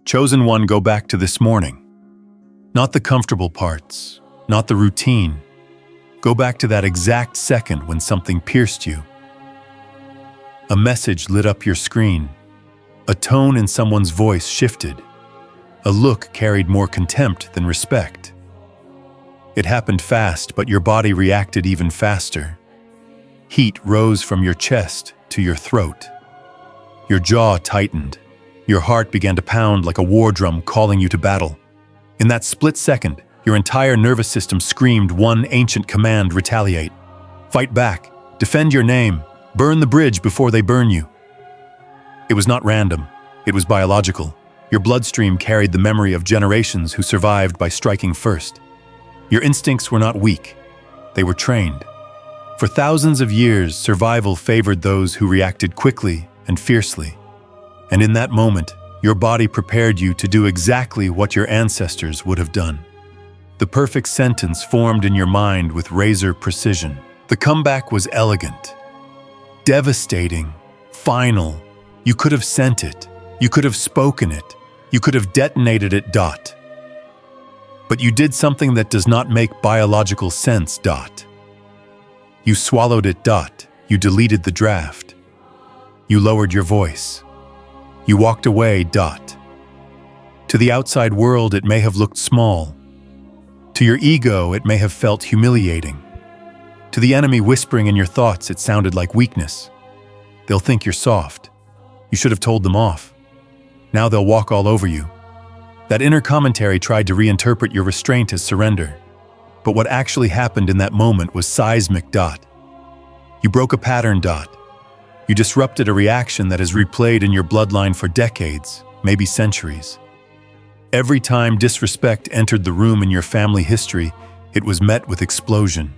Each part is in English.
Chosen one, go back to this morning. Not the comfortable parts, not the routine. Go back to that exact second when something pierced you. A message lit up your screen. A tone in someone's voice shifted. A look carried more contempt than respect. It happened fast, but your body reacted even faster. Heat rose from your chest to your throat. Your jaw tightened. Your heart began to pound like a war drum calling you to battle. In that split second, your entire nervous system screamed one ancient command: retaliate. Fight back. Defend your name. Burn the bridge before they burn you. It was not random. It was biological. Your bloodstream carried the memory of generations who survived by striking first. Your instincts were not weak. They were trained. For thousands of years, survival favored those who reacted quickly and fiercely. And in that moment, your body prepared you to do exactly what your ancestors would have done. The perfect sentence formed in your mind with razor precision. The comeback was elegant, devastating, final. You could have sent it. You could have spoken it. You could have detonated it. But you did something that does not make biological sense. You swallowed it. You deleted the draft. You lowered your voice. You walked away. To the outside world, it may have looked small. To your ego, it may have felt humiliating. To the enemy whispering in your thoughts, it sounded like weakness. They'll think you're soft. You should have told them off. Now they'll walk all over you. That inner commentary tried to reinterpret your restraint as surrender. But what actually happened in that moment was seismic. You broke a pattern. You disrupted a reaction that has replayed in your bloodline for decades, maybe centuries. Every time disrespect entered the room in your family history, it was met with explosion.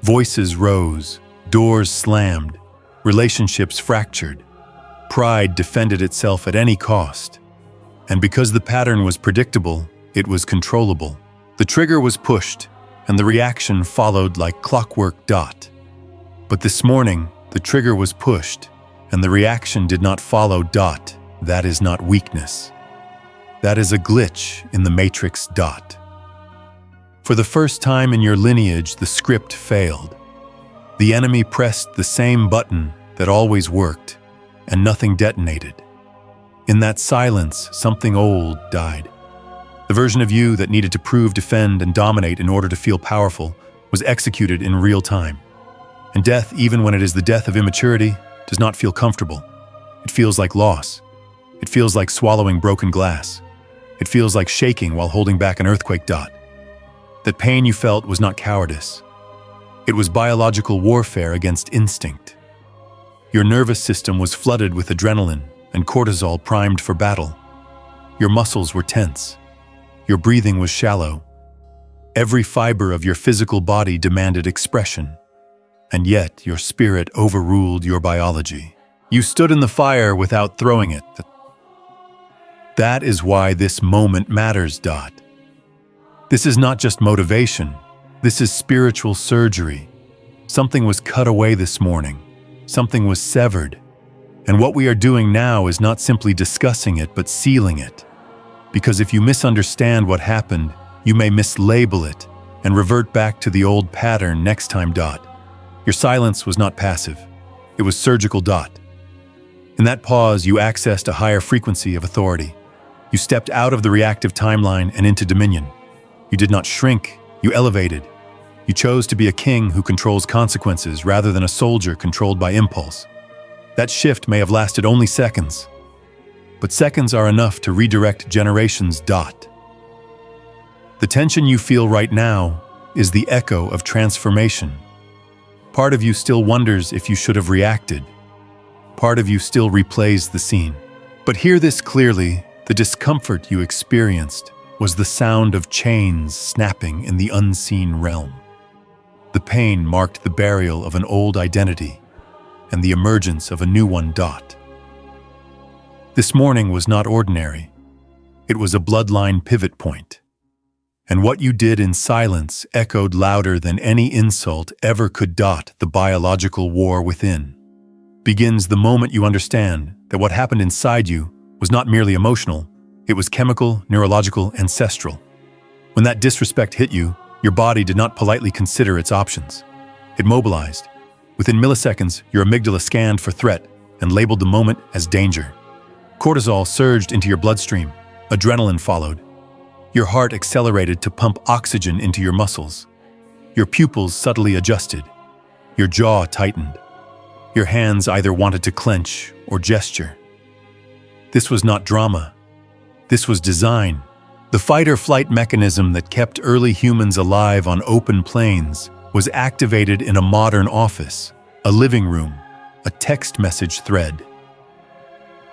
Voices rose, doors slammed, relationships fractured. Pride defended itself at any cost. And because the pattern was predictable, it was controllable. The trigger was pushed, and the reaction followed like clockwork. But this morning, the trigger was pushed, and the reaction did not follow. That is not weakness. That is a glitch in the matrix. For the first time in your lineage, the script failed. The enemy pressed the same button that always worked, and nothing detonated. In that silence, something old died. The version of you that needed to prove, defend, and dominate in order to feel powerful was executed in real time. And death, even when it is the death of immaturity, does not feel comfortable. It feels like loss. It feels like swallowing broken glass. It feels like shaking while holding back an earthquake. That pain you felt was not cowardice. It was biological warfare against instinct. Your nervous system was flooded with adrenaline and cortisol primed for battle. Your muscles were tense. Your breathing was shallow. Every fiber of your physical body demanded expression. And yet your spirit overruled your biology. You stood in the fire without throwing it. That is why this moment matters. This is not just motivation. This is spiritual surgery. Something was cut away this morning. Something was severed. And what we are doing now is not simply discussing it, but sealing it. Because if you misunderstand what happened, you may mislabel it and revert back to the old pattern next time. Your silence was not passive. It was surgical. In that pause, you accessed a higher frequency of authority. You stepped out of the reactive timeline and into dominion. You did not shrink, you elevated. You chose to be a king who controls consequences rather than a soldier controlled by impulse. That shift may have lasted only seconds, but seconds are enough to redirect generations. The tension you feel right now is the echo of transformation. Part of you still wonders if you should have reacted. Part of you still replays the scene. But hear this clearly, the discomfort you experienced was the sound of chains snapping in the unseen realm. The pain marked the burial of an old identity and the emergence of a new one. This morning was not ordinary. It was a bloodline pivot point. And what you did in silence echoed louder than any insult ever could. The biological war within begins the moment you understand that what happened inside you was not merely emotional, It was chemical, neurological, ancestral. When that disrespect hit you, your body did not politely consider its options. It mobilized. Within milliseconds, your amygdala scanned for threat and labeled the moment as danger. Cortisol surged into your bloodstream. Adrenaline followed. Your heart accelerated to pump oxygen into your muscles. Your pupils subtly adjusted. Your jaw tightened. Your hands either wanted to clench or gesture. This was not drama. This was design. The fight-or-flight mechanism that kept early humans alive on open plains was activated in a modern office, a living room, a text message thread.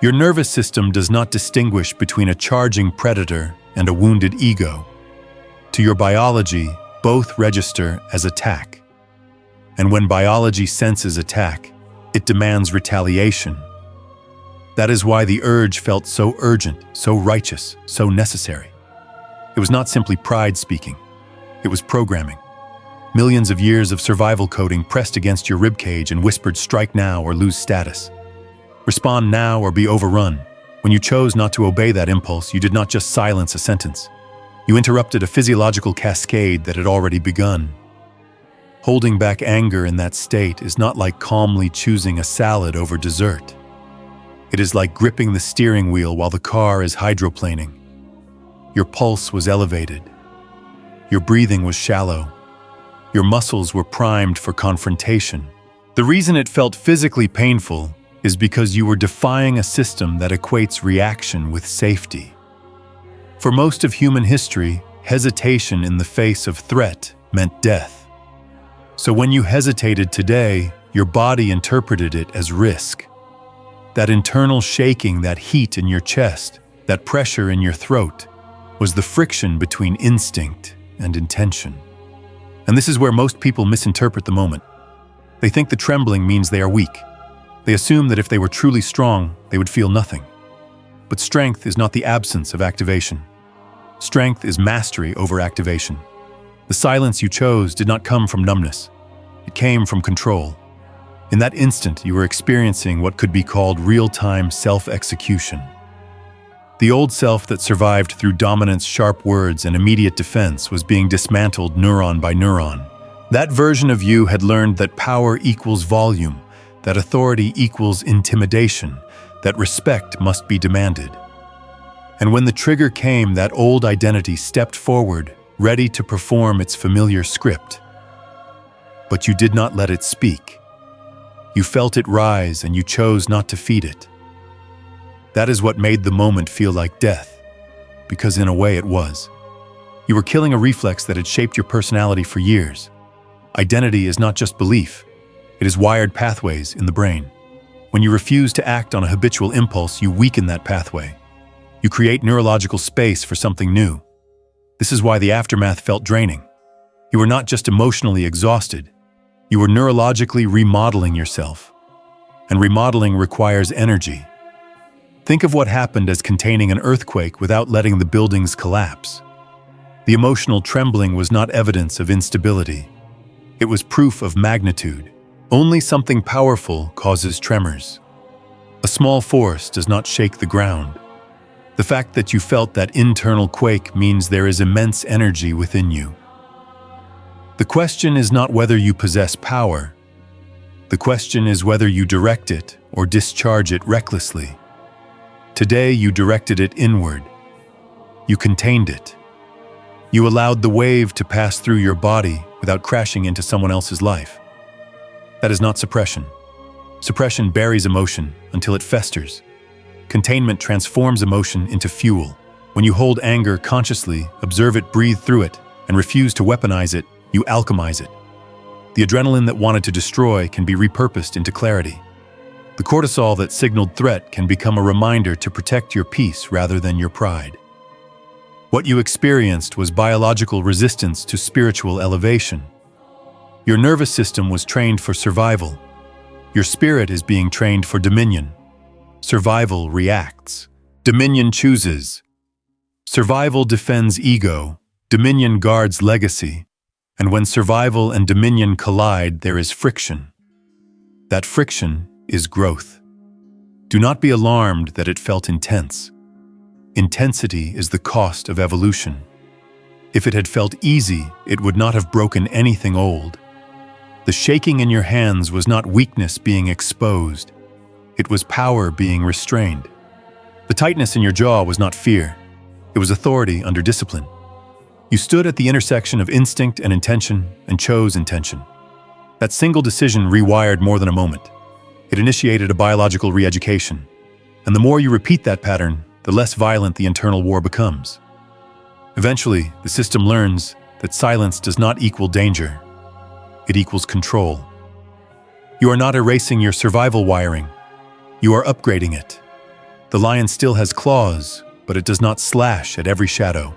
Your nervous system does not distinguish between a charging predator and a wounded ego. To your biology, both register as attack. And when biology senses attack, it demands retaliation. That is why the urge felt so urgent, so righteous, so necessary. It was not simply pride speaking. It was programming. Millions of years of survival coding pressed against your ribcage and whispered, strike now or lose status. Respond now or be overrun. When you chose not to obey that impulse, you did not just silence a sentence. You interrupted a physiological cascade that had already begun. Holding back anger in that state is not like calmly choosing a salad over dessert. It is like gripping the steering wheel while the car is hydroplaning. Your pulse was elevated. Your breathing was shallow. Your muscles were primed for confrontation. The reason it felt physically painful is because you were defying a system that equates reaction with safety. For most of human history, hesitation in the face of threat meant death. So when you hesitated today, your body interpreted it as risk. That internal shaking, that heat in your chest, that pressure in your throat, was the friction between instinct and intention. And this is where most people misinterpret the moment. They think the trembling means they are weak. They assume that if they were truly strong, they would feel nothing. But strength is not the absence of activation. Strength is mastery over activation. The silence you chose did not come from numbness. It came from control. In that instant, you were experiencing what could be called real-time self-execution. The old self that survived through dominance, sharp words, and immediate defense was being dismantled neuron by neuron. That version of you had learned that power equals volume, that authority equals intimidation, that respect must be demanded. And when the trigger came, that old identity stepped forward, ready to perform its familiar script. But you did not let it speak. You felt it rise and you chose not to feed it. That is what made the moment feel like death, because in a way it was. You were killing a reflex that had shaped your personality for years. Identity is not just belief. It is wired pathways in the brain. When you refuse to act on a habitual impulse, you weaken that pathway. You create neurological space for something new. This is why the aftermath felt draining. You were not just emotionally exhausted. You were neurologically remodeling yourself. And remodeling requires energy. Think of what happened as containing an earthquake without letting the buildings collapse. The emotional trembling was not evidence of instability. It was proof of magnitude. Only something powerful causes tremors. A small force does not shake the ground. The fact that you felt that internal quake means there is immense energy within you. The question is not whether you possess power. The question is whether you direct it or discharge it recklessly. Today you directed it inward. You contained it. You allowed the wave to pass through your body without crashing into someone else's life. That is not suppression. Suppression buries emotion until it festers. Containment transforms emotion into fuel. When you hold anger consciously, observe it, breathe through it, and refuse to weaponize it, you alchemize it. The adrenaline that wanted to destroy can be repurposed into clarity. The cortisol that signaled threat can become a reminder to protect your peace rather than your pride. What you experienced was biological resistance to spiritual elevation. Your nervous system was trained for survival. Your spirit is being trained for dominion. Survival reacts. Dominion chooses. Survival defends ego. Dominion guards legacy. And when survival and dominion collide, there is friction. That friction is growth. Do not be alarmed that it felt intense. Intensity is the cost of evolution. If it had felt easy, it would not have broken anything old. The shaking in your hands was not weakness being exposed. It was power being restrained. The tightness in your jaw was not fear. It was authority under discipline. You stood at the intersection of instinct and intention and chose intention. That single decision rewired more than a moment. It initiated a biological re-education. And the more you repeat that pattern, the less violent the internal war becomes. Eventually, the system learns that silence does not equal danger. It equals control. You are not erasing your survival wiring. You are upgrading it. The lion still has claws, but it does not slash at every shadow.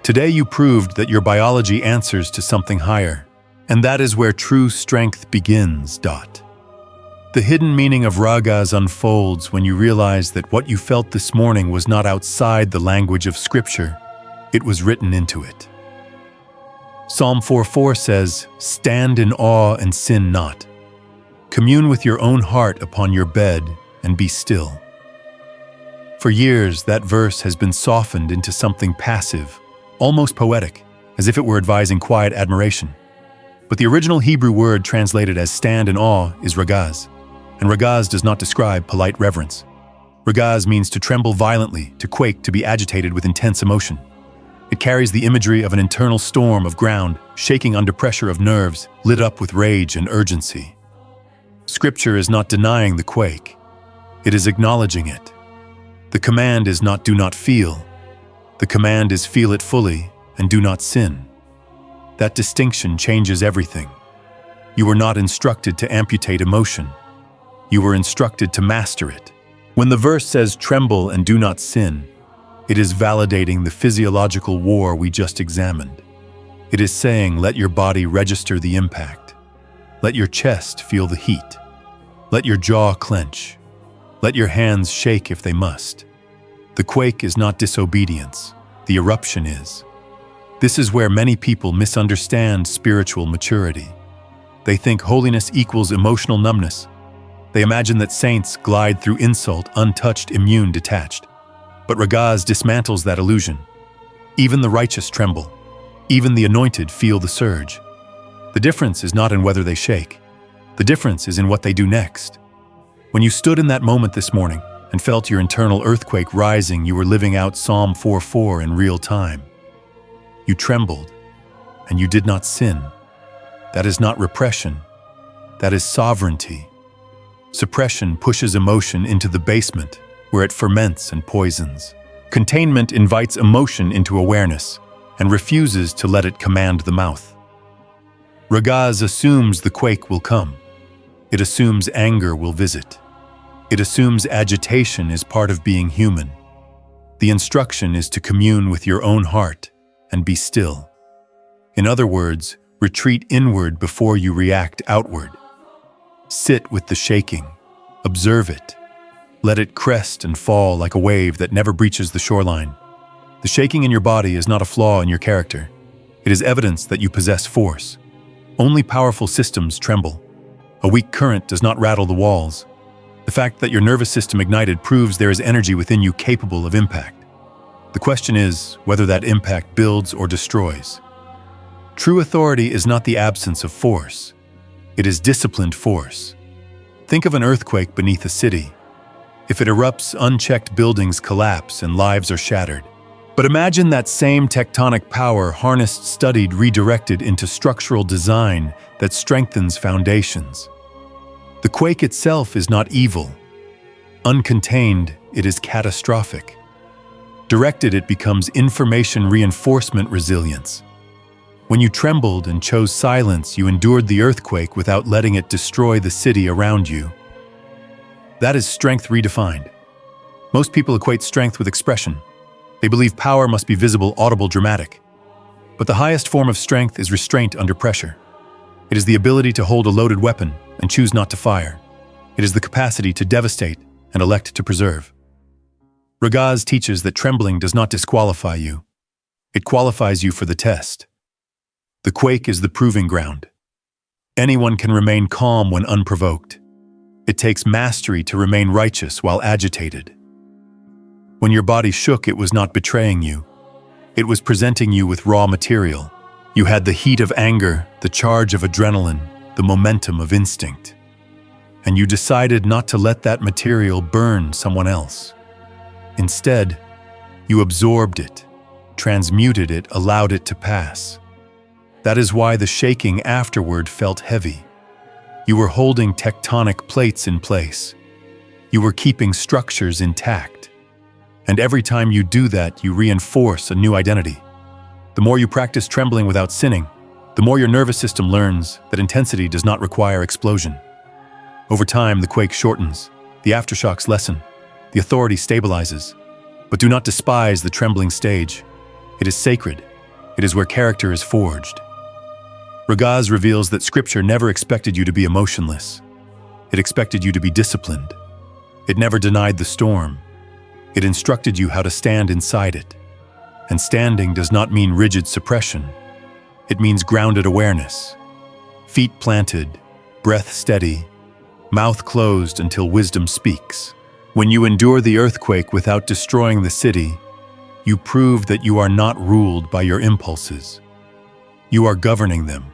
Today you proved that your biology answers to something higher, and that is where true strength begins. The hidden meaning of ragas unfolds when you realize that what you felt this morning was not outside the language of Scripture, it was written into it. Psalm 4:4 says, "Stand in awe and sin not. Commune with your own heart upon your bed and be still." For years, that verse has been softened into something passive, almost poetic, as if it were advising quiet admiration. But the original Hebrew word translated as stand in awe is ragaz, and ragaz does not describe polite reverence. Ragaz means to tremble violently, to quake, to be agitated with intense emotion. It carries the imagery of an internal storm of ground, shaking under pressure of nerves, lit up with rage and urgency. Scripture is not denying the quake. It is acknowledging it. The command is not do not feel. The command is feel it fully and do not sin. That distinction changes everything. You were not instructed to amputate emotion. You were instructed to master it. When the verse says tremble and do not sin, it is validating the physiological war we just examined. It is saying let your body register the impact. Let your chest feel the heat. Let your jaw clench. Let your hands shake if they must. The quake is not disobedience. The eruption is. This is where many people misunderstand spiritual maturity. They think holiness equals emotional numbness. They imagine that saints glide through insult untouched, immune, detached. But ragaz dismantles that illusion. Even the righteous tremble. Even the anointed feel the surge. The difference is not in whether they shake. The difference is in what they do next. When you stood in that moment this morning and felt your internal earthquake rising, you were living out Psalm 4:4 in real time. You trembled, and you did not sin. That is not repression. That is sovereignty. Suppression pushes emotion into the basement, where it ferments and poisons. Containment invites emotion into awareness and refuses to let it command the mouth. Ragaz assumes the quake will come. It assumes anger will visit. It assumes agitation is part of being human. The instruction is to commune with your own heart and be still. In other words, retreat inward before you react outward. Sit with the shaking. Observe it. Let it crest and fall like a wave that never breaches the shoreline. The shaking in your body is not a flaw in your character. It is evidence that you possess force. Only powerful systems tremble. A weak current does not rattle the walls. The fact that your nervous system ignited proves there is energy within you capable of impact. The question is whether that impact builds or destroys. True authority is not the absence of force. It is disciplined force. Think of an earthquake beneath a city. If it erupts, unchecked buildings collapse and lives are shattered. But imagine that same tectonic power harnessed, studied, redirected into structural design that strengthens foundations. The quake itself is not evil. Uncontained, it is catastrophic. Directed, it becomes information reinforcement resilience. When you trembled and chose silence, you endured the earthquake without letting it destroy the city around you. That is strength redefined. Most people equate strength with expression. They believe power must be visible, audible, dramatic. But the highest form of strength is restraint under pressure. It is the ability to hold a loaded weapon and choose not to fire. It is the capacity to devastate and elect to preserve. Ragaz teaches that trembling does not disqualify you. It qualifies you for the test. The quake is the proving ground. Anyone can remain calm when unprovoked. It takes mastery to remain righteous while agitated. When your body shook, it was not betraying you. It was presenting you with raw material. You had the heat of anger, the charge of adrenaline, the momentum of instinct. And you decided not to let that material burn someone else. Instead, you absorbed it, transmuted it, allowed it to pass. That is why the shaking afterward felt heavy. You were holding tectonic plates in place. You were keeping structures intact. And every time you do that, you reinforce a new identity. The more you practice trembling without sinning, the more your nervous system learns that intensity does not require explosion. Over time, the quake shortens, the aftershocks lessen, the authority stabilizes. But do not despise the trembling stage. It is sacred. It is where character is forged. Ragaz reveals that Scripture never expected you to be emotionless. It expected you to be disciplined. It never denied the storm. It instructed you how to stand inside it. And standing does not mean rigid suppression. It means grounded awareness. Feet planted, breath steady, mouth closed until wisdom speaks. When you endure the earthquake without destroying the city, you prove that you are not ruled by your impulses. You are governing them.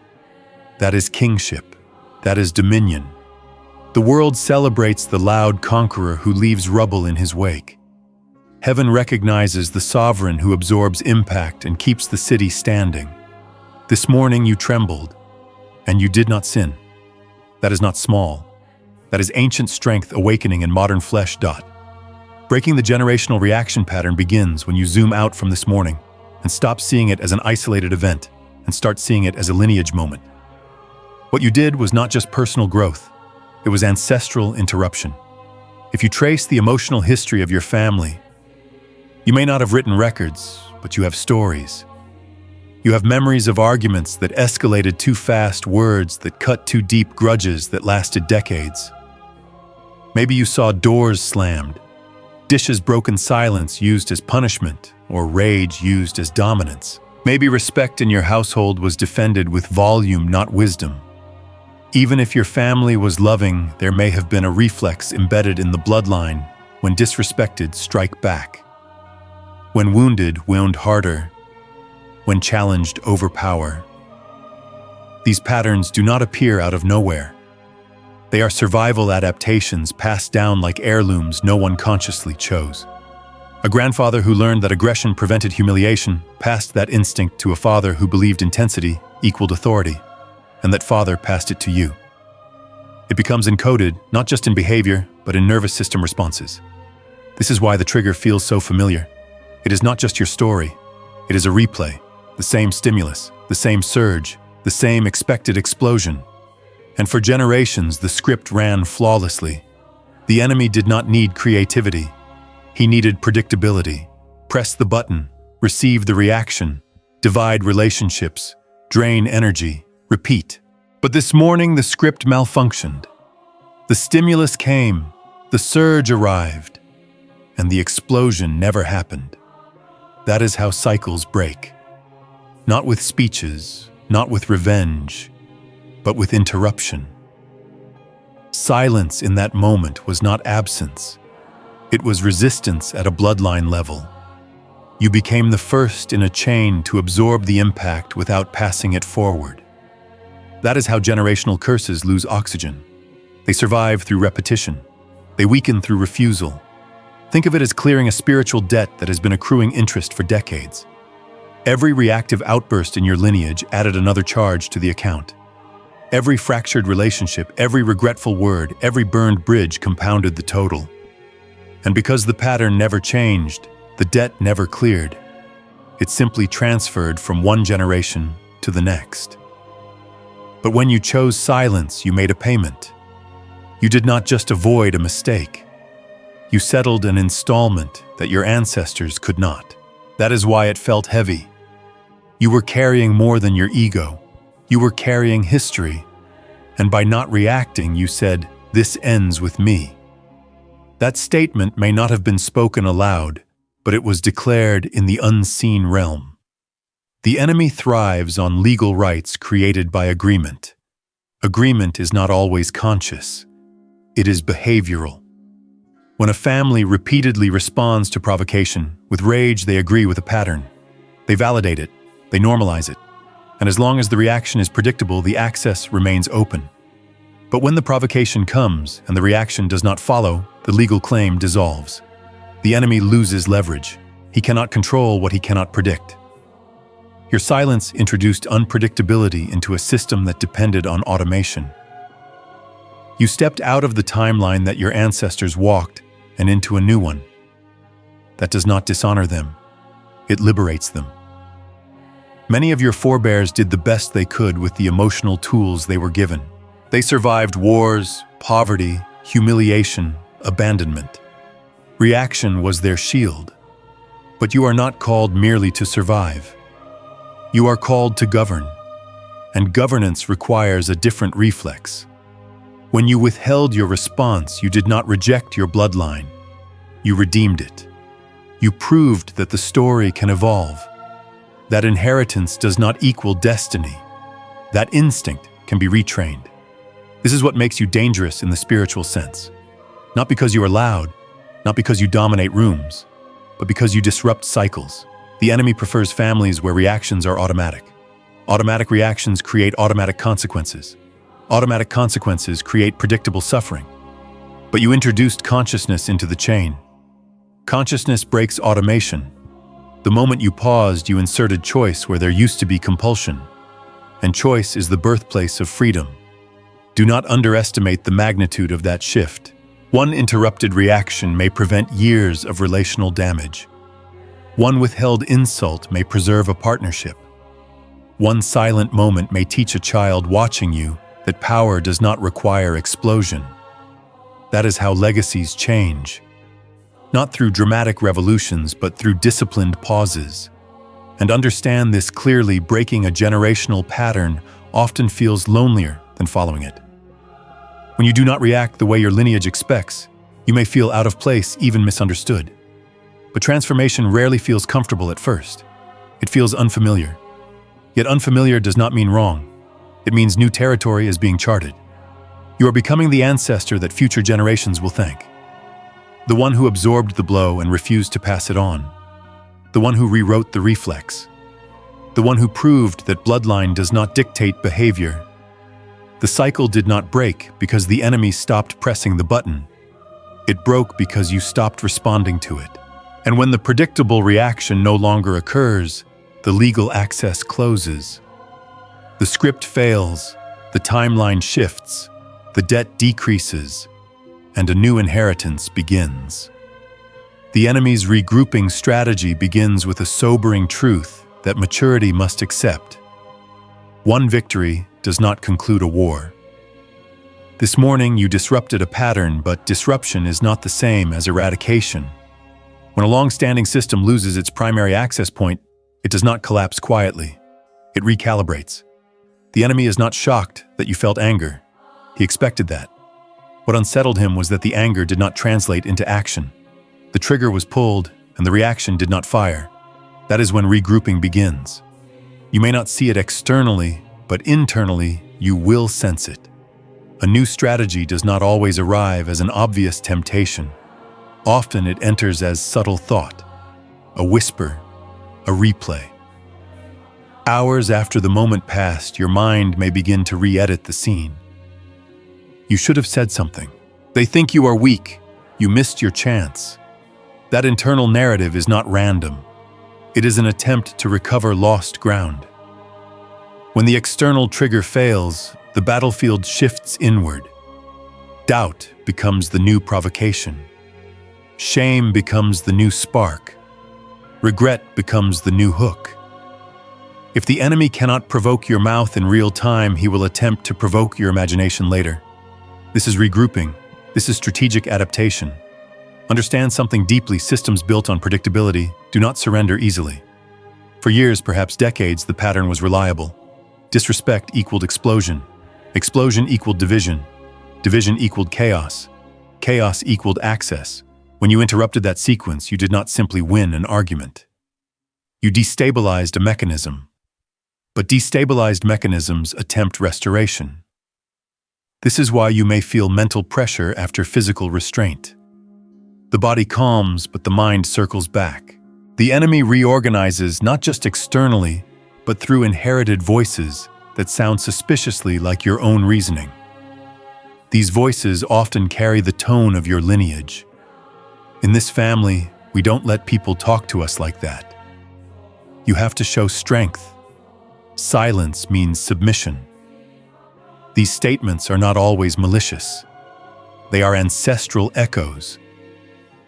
That is kingship. That is dominion. The world celebrates the loud conqueror who leaves rubble in his wake. Heaven recognizes the sovereign who absorbs impact and keeps the city standing. This morning you trembled, and you did not sin. That is not small. That is ancient strength awakening in modern flesh. Breaking the generational reaction pattern begins when you zoom out from this morning and stop seeing it as an isolated event and start seeing it as a lineage moment. What you did was not just personal growth, it was ancestral interruption. If you trace the emotional history of your family, you may not have written records, but you have stories. You have memories of arguments that escalated too fast, words that cut too deep, grudges that lasted decades. Maybe you saw doors slammed, dishes broken, silence used as punishment, or rage used as dominance. Maybe respect in your household was defended with volume, not wisdom. Even if your family was loving, there may have been a reflex embedded in the bloodline. When disrespected, strike back. When wounded, wound harder. When challenged, overpower. These patterns do not appear out of nowhere. They are survival adaptations passed down like heirlooms no one consciously chose. A grandfather who learned that aggression prevented humiliation passed that instinct to a father who believed intensity equaled authority, and that father passed it to you. It becomes encoded not just in behavior, but in nervous system responses. This is why the trigger feels so familiar. It is not just your story. It is a replay, the same stimulus, the same surge, the same expected explosion. And for generations, the script ran flawlessly. The enemy did not need creativity. He needed predictability. Press the button, receive the reaction, divide relationships, drain energy, repeat. But this morning, the script malfunctioned. The stimulus came, the surge arrived, and the explosion never happened. That is how cycles break. Not with speeches, not with revenge, but with interruption. Silence in that moment was not absence. It was resistance at a bloodline level. You became the first in a chain to absorb the impact without passing it forward. That is how generational curses lose oxygen. They survive through repetition. They weaken through refusal. Think of it as clearing a spiritual debt that has been accruing interest for decades. Every reactive outburst in your lineage added another charge to the account. Every fractured relationship, every regretful word, every burned bridge compounded the total. And because the pattern never changed, the debt never cleared. It simply transferred from one generation to the next. But when you chose silence, you made a payment. You did not just avoid a mistake. You settled an installment that your ancestors could not. That is why it felt heavy. You were carrying more than your ego. You were carrying history. And by not reacting, you said, "This ends with me." That statement may not have been spoken aloud, but it was declared in the unseen realm. The enemy thrives on legal rights created by agreement. Agreement is not always conscious. It is behavioral. When a family repeatedly responds to provocation, with rage they agree with a pattern. They validate it, they normalize it, and as long as the reaction is predictable, the access remains open. But when the provocation comes and the reaction does not follow, the legal claim dissolves. The enemy loses leverage. He cannot control what he cannot predict. Your silence introduced unpredictability into a system that depended on automation. You stepped out of the timeline that your ancestors walked and into a new one. That does not dishonor them. It liberates them. Many of your forebears did the best they could with the emotional tools they were given. They survived wars, poverty, humiliation, abandonment. Reaction was their shield. But you are not called merely to survive. You are called to govern, and governance requires a different reflex. When you withheld your response, you did not reject your bloodline. You redeemed it. You proved that the story can evolve. That inheritance does not equal destiny. That instinct can be retrained. This is what makes you dangerous in the spiritual sense. Not because you are loud, not because you dominate rooms, but because you disrupt cycles. The enemy prefers families where reactions are automatic. Automatic reactions create automatic consequences. Automatic consequences create predictable suffering. But you introduced consciousness into the chain. Consciousness breaks automation. The moment you paused, you inserted choice where there used to be compulsion. And choice is the birthplace of freedom. Do not underestimate the magnitude of that shift. One interrupted reaction may prevent years of relational damage. One withheld insult may preserve a partnership. One silent moment may teach a child watching you that power does not require explosion. That is how legacies change. Not through dramatic revolutions, but through disciplined pauses. And understand this clearly, breaking a generational pattern often feels lonelier than following it. When you do not react the way your lineage expects, you may feel out of place, even misunderstood. But transformation rarely feels comfortable at first. It feels unfamiliar. Yet unfamiliar does not mean wrong. It means new territory is being charted. You are becoming the ancestor that future generations will thank. The one who absorbed the blow and refused to pass it on. The one who rewrote the reflex. The one who proved that bloodline does not dictate behavior. The cycle did not break because the enemy stopped pressing the button. It broke because you stopped responding to it. And when the predictable reaction no longer occurs, the legal access closes. The script fails, the timeline shifts, the debt decreases, and a new inheritance begins. The enemy's regrouping strategy begins with a sobering truth that maturity must accept. One victory does not conclude a war. This morning you disrupted a pattern, but disruption is not the same as eradication. When a long-standing system loses its primary access point, it does not collapse quietly. It recalibrates. The enemy is not shocked that you felt anger. He expected that. What unsettled him was that the anger did not translate into action. The trigger was pulled, and the reaction did not fire. That is when regrouping begins. You may not see it externally, but internally, you will sense it. A new strategy does not always arrive as an obvious temptation. Often it enters as subtle thought, a whisper, a replay. Hours after the moment passed, your mind may begin to re-edit the scene. You should have said something. They think you are weak. You missed your chance. That internal narrative is not random. It is an attempt to recover lost ground. When the external trigger fails, the battlefield shifts inward. Doubt becomes the new provocation. Shame becomes the new spark. Regret becomes the new hook. If the enemy cannot provoke your mouth in real time, he will attempt to provoke your imagination later. This is regrouping. This is strategic adaptation. Understand something deeply: systems built on predictability do not surrender easily. For years, perhaps decades, the pattern was reliable. Disrespect equaled explosion. Explosion equaled division. Division equaled chaos. Chaos equaled access. When you interrupted that sequence, you did not simply win an argument. You destabilized a mechanism. But destabilized mechanisms attempt restoration. This is why you may feel mental pressure after physical restraint. The body calms, but the mind circles back. The enemy reorganizes not just externally, but through inherited voices that sound suspiciously like your own reasoning. These voices often carry the tone of your lineage. In this family, we don't let people talk to us like that. You have to show strength. Silence means submission. These statements are not always malicious. They are ancestral echoes.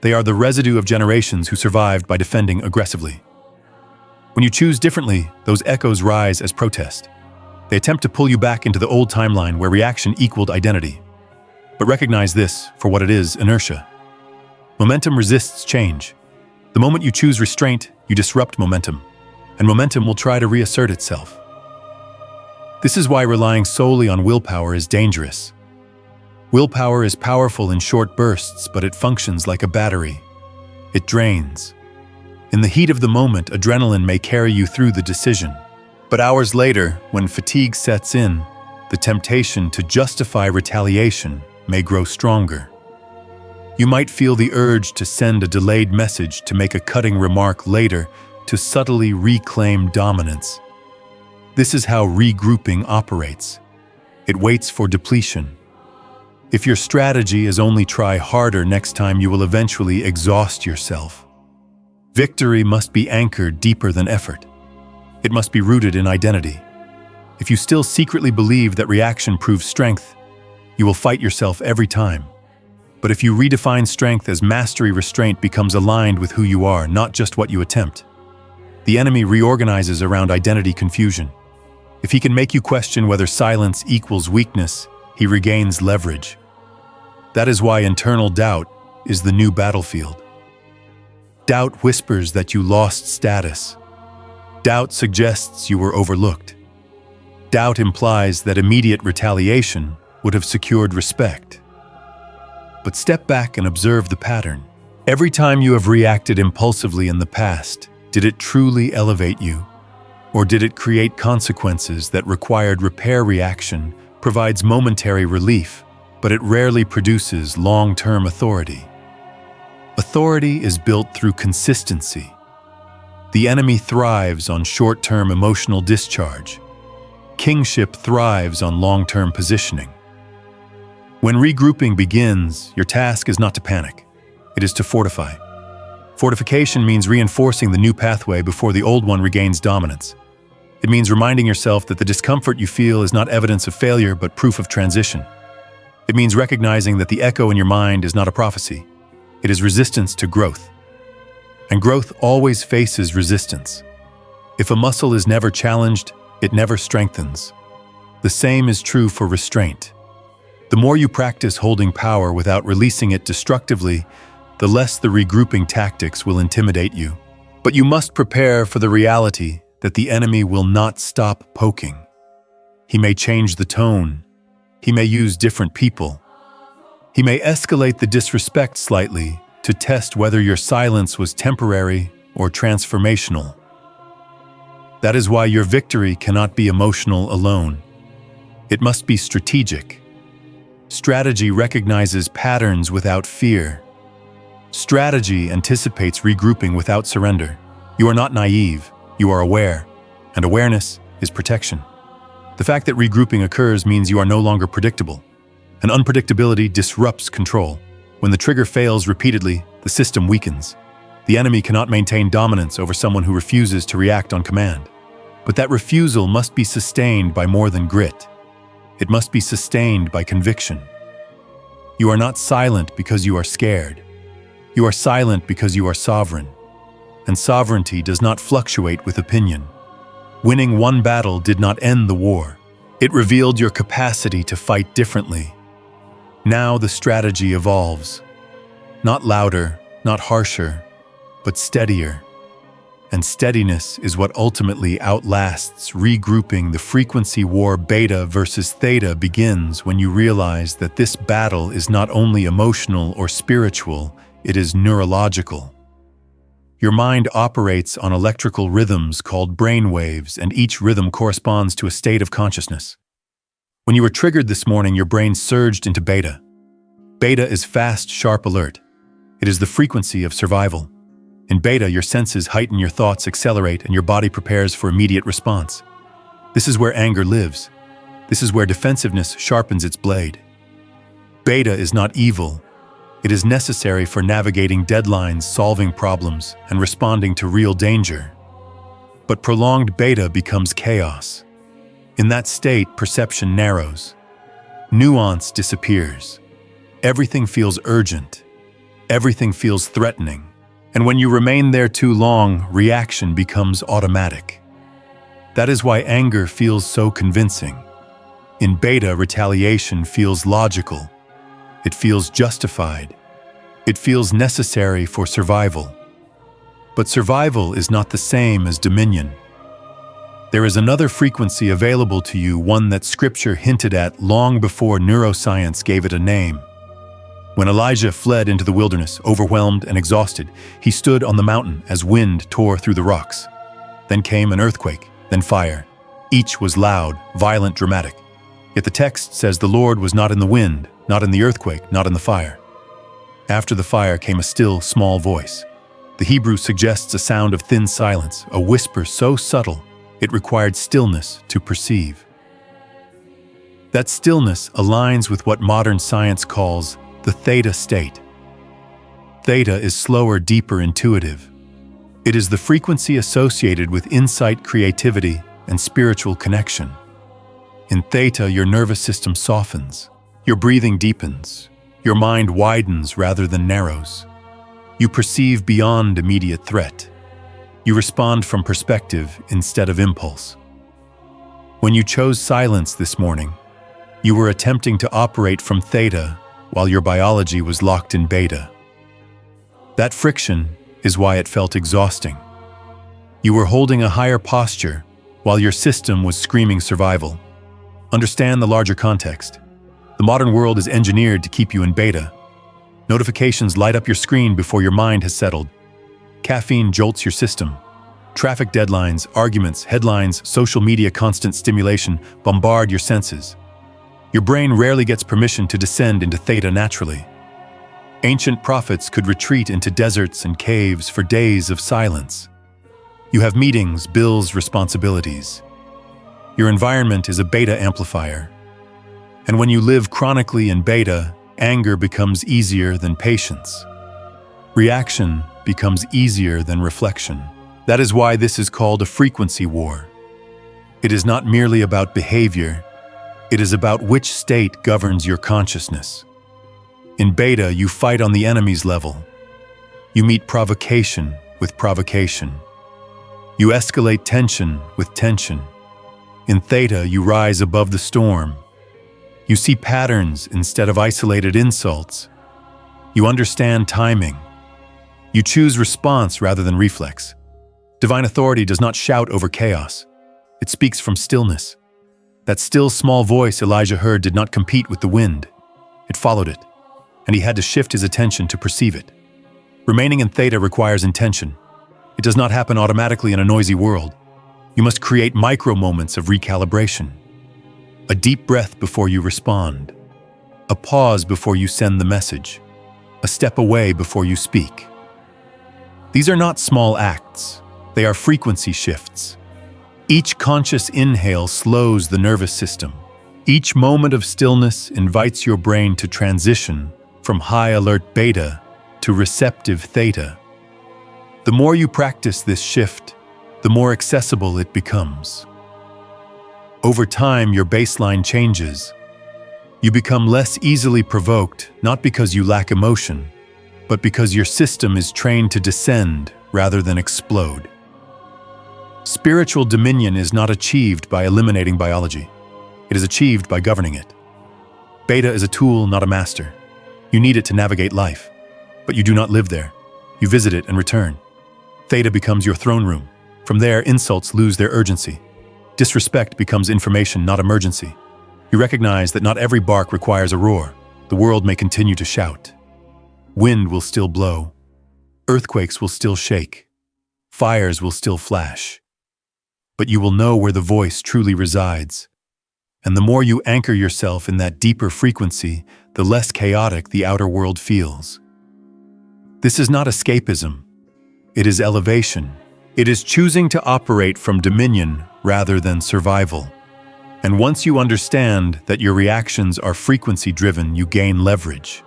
They are the residue of generations who survived by defending aggressively. When you choose differently, those echoes rise as protest. They attempt to pull you back into the old timeline where reaction equaled identity. But recognize this for what it is: inertia. Momentum resists change. The moment you choose restraint, you disrupt momentum, and momentum will try to reassert itself. This is why relying solely on willpower is dangerous. Willpower is powerful in short bursts, but it functions like a battery. It drains. In the heat of the moment, adrenaline may carry you through the decision. But hours later, when fatigue sets in, the temptation to justify retaliation may grow stronger. You might feel the urge to send a delayed message, to make a cutting remark later, to subtly reclaim dominance. This is how regrouping operates. It waits for depletion. If your strategy is only try harder next time, you will eventually exhaust yourself. Victory must be anchored deeper than effort. It must be rooted in identity. If you still secretly believe that reaction proves strength, you will fight yourself every time. But if you redefine strength as mastery, restraint becomes aligned with who you are, not just what you attempt. The enemy reorganizes around identity confusion. If he can make you question whether silence equals weakness, he regains leverage. That is why internal doubt is the new battlefield. Doubt whispers that you lost status. Doubt suggests you were overlooked. Doubt implies that immediate retaliation would have secured respect. But step back and observe the pattern. Every time you have reacted impulsively in the past, did it truly elevate you? Or did it create consequences that required repair? Reaction provides momentary relief, but it rarely produces long-term authority. Authority is built through consistency. The enemy thrives on short-term emotional discharge. Kingship thrives on long-term positioning. When regrouping begins, your task is not to panic. It is to fortify. Fortification means reinforcing the new pathway before the old one regains dominance. It means reminding yourself that the discomfort you feel is not evidence of failure, but proof of transition. It means recognizing that the echo in your mind is not a prophecy. It is resistance to growth. And growth always faces resistance. If a muscle is never challenged, it never strengthens. The same is true for restraint. The more you practice holding power without releasing it destructively, the less the regrouping tactics will intimidate you. But you must prepare for the reality that the enemy will not stop poking. He may change the tone. He may use different people. He may escalate the disrespect slightly to test whether your silence was temporary or transformational. That is why your victory cannot be emotional alone. It must be strategic. Strategy recognizes patterns without fear. Strategy anticipates regrouping without surrender. You are not naive. You are aware, and awareness is protection. The fact that regrouping occurs means you are no longer predictable. And unpredictability disrupts control. When the trigger fails repeatedly, the system weakens. The enemy cannot maintain dominance over someone who refuses to react on command. But that refusal must be sustained by more than grit. It must be sustained by conviction. You are not silent because you are scared. You are silent because you are sovereign. And sovereignty does not fluctuate with opinion. Winning one battle did not end the war. It revealed your capacity to fight differently. Now the strategy evolves. Not louder, not harsher, but steadier. And steadiness is what ultimately outlasts regrouping. The frequency war beta versus theta begins when you realize that this battle is not only emotional or spiritual, it is neurological. Your mind operates on electrical rhythms called brain waves, and each rhythm corresponds to a state of consciousness. When you were triggered this morning, your brain surged into beta. Beta is fast, sharp alert. It is the frequency of survival. In beta, your senses heighten, your thoughts accelerate, and your body prepares for immediate response. This is where anger lives. This is where defensiveness sharpens its blade. Beta is not evil. It is necessary for navigating deadlines, solving problems, and responding to real danger. But prolonged beta becomes chaos. In that state, perception narrows. Nuance disappears. Everything feels urgent. Everything feels threatening. And when you remain there too long, reaction becomes automatic. That is why anger feels so convincing. In beta, retaliation feels logical. It feels justified. It feels necessary for survival. But survival is not the same as dominion. There is another frequency available to you, one that Scripture hinted at long before neuroscience gave it a name. When Elijah fled into the wilderness, overwhelmed and exhausted, he stood on the mountain as wind tore through the rocks. Then came an earthquake, then fire. Each was loud, violent, dramatic. Yet the text says the Lord was not in the wind, not in the earthquake, not in the fire. After the fire came a still, small voice. The Hebrew suggests a sound of thin silence, a whisper so subtle it required stillness to perceive. That stillness aligns with what modern science calls the theta state. Theta is slower, deeper, intuitive. It is the frequency associated with insight, creativity, and spiritual connection. In theta, your nervous system softens, your breathing deepens, your mind widens rather than narrows. You perceive beyond immediate threat. You respond from perspective instead of impulse. When you chose silence this morning, you were attempting to operate from theta while your biology was locked in beta. That friction is why it felt exhausting. You were holding a higher posture while your system was screaming survival. Understand the larger context. The modern world is engineered to keep you in beta. Notifications light up your screen before your mind has settled. Caffeine jolts your system. Traffic deadlines, arguments, headlines, social media, constant stimulation bombard your senses. Your brain rarely gets permission to descend into theta naturally. Ancient prophets could retreat into deserts and caves for days of silence. You have meetings, bills, responsibilities. Your environment is a beta amplifier. And when you live chronically in beta, anger becomes easier than patience. Reaction becomes easier than reflection. That is why this is called a frequency war. It is not merely about behavior. It is about which state governs your consciousness. In beta, you fight on the enemy's level. You meet provocation with provocation. You escalate tension with tension. In theta, you rise above the storm. You see patterns instead of isolated insults. You understand timing. You choose response rather than reflex. Divine authority does not shout over chaos. It speaks from stillness. That still small voice Elijah heard did not compete with the wind. It followed it, and he had to shift his attention to perceive it. Remaining in theta requires intention. It does not happen automatically in a noisy world. You must create micro moments of recalibration. A deep breath before you respond. A pause before you send the message. A step away before you speak. These are not small acts. They are frequency shifts. Each conscious inhale slows the nervous system. Each moment of stillness invites your brain to transition from high alert beta to receptive theta. The more you practice this shift, the more accessible it becomes. Over time, your baseline changes. You become less easily provoked, not because you lack emotion, but because your system is trained to descend rather than explode. Spiritual dominion is not achieved by eliminating biology. It is achieved by governing it. Beta is a tool, not a master. You need it to navigate life, but you do not live there. You visit it and return. Theta becomes your throne room. From there, insults lose their urgency. Disrespect becomes information, not emergency. You recognize that not every bark requires a roar. The world may continue to shout. Wind will still blow. Earthquakes will still shake. Fires will still flash. But you will know where the voice truly resides. And the more you anchor yourself in that deeper frequency, the less chaotic the outer world feels. This is not escapism. It is elevation. It is choosing to operate from dominion rather than survival. And once you understand that your reactions are frequency-driven, you gain leverage.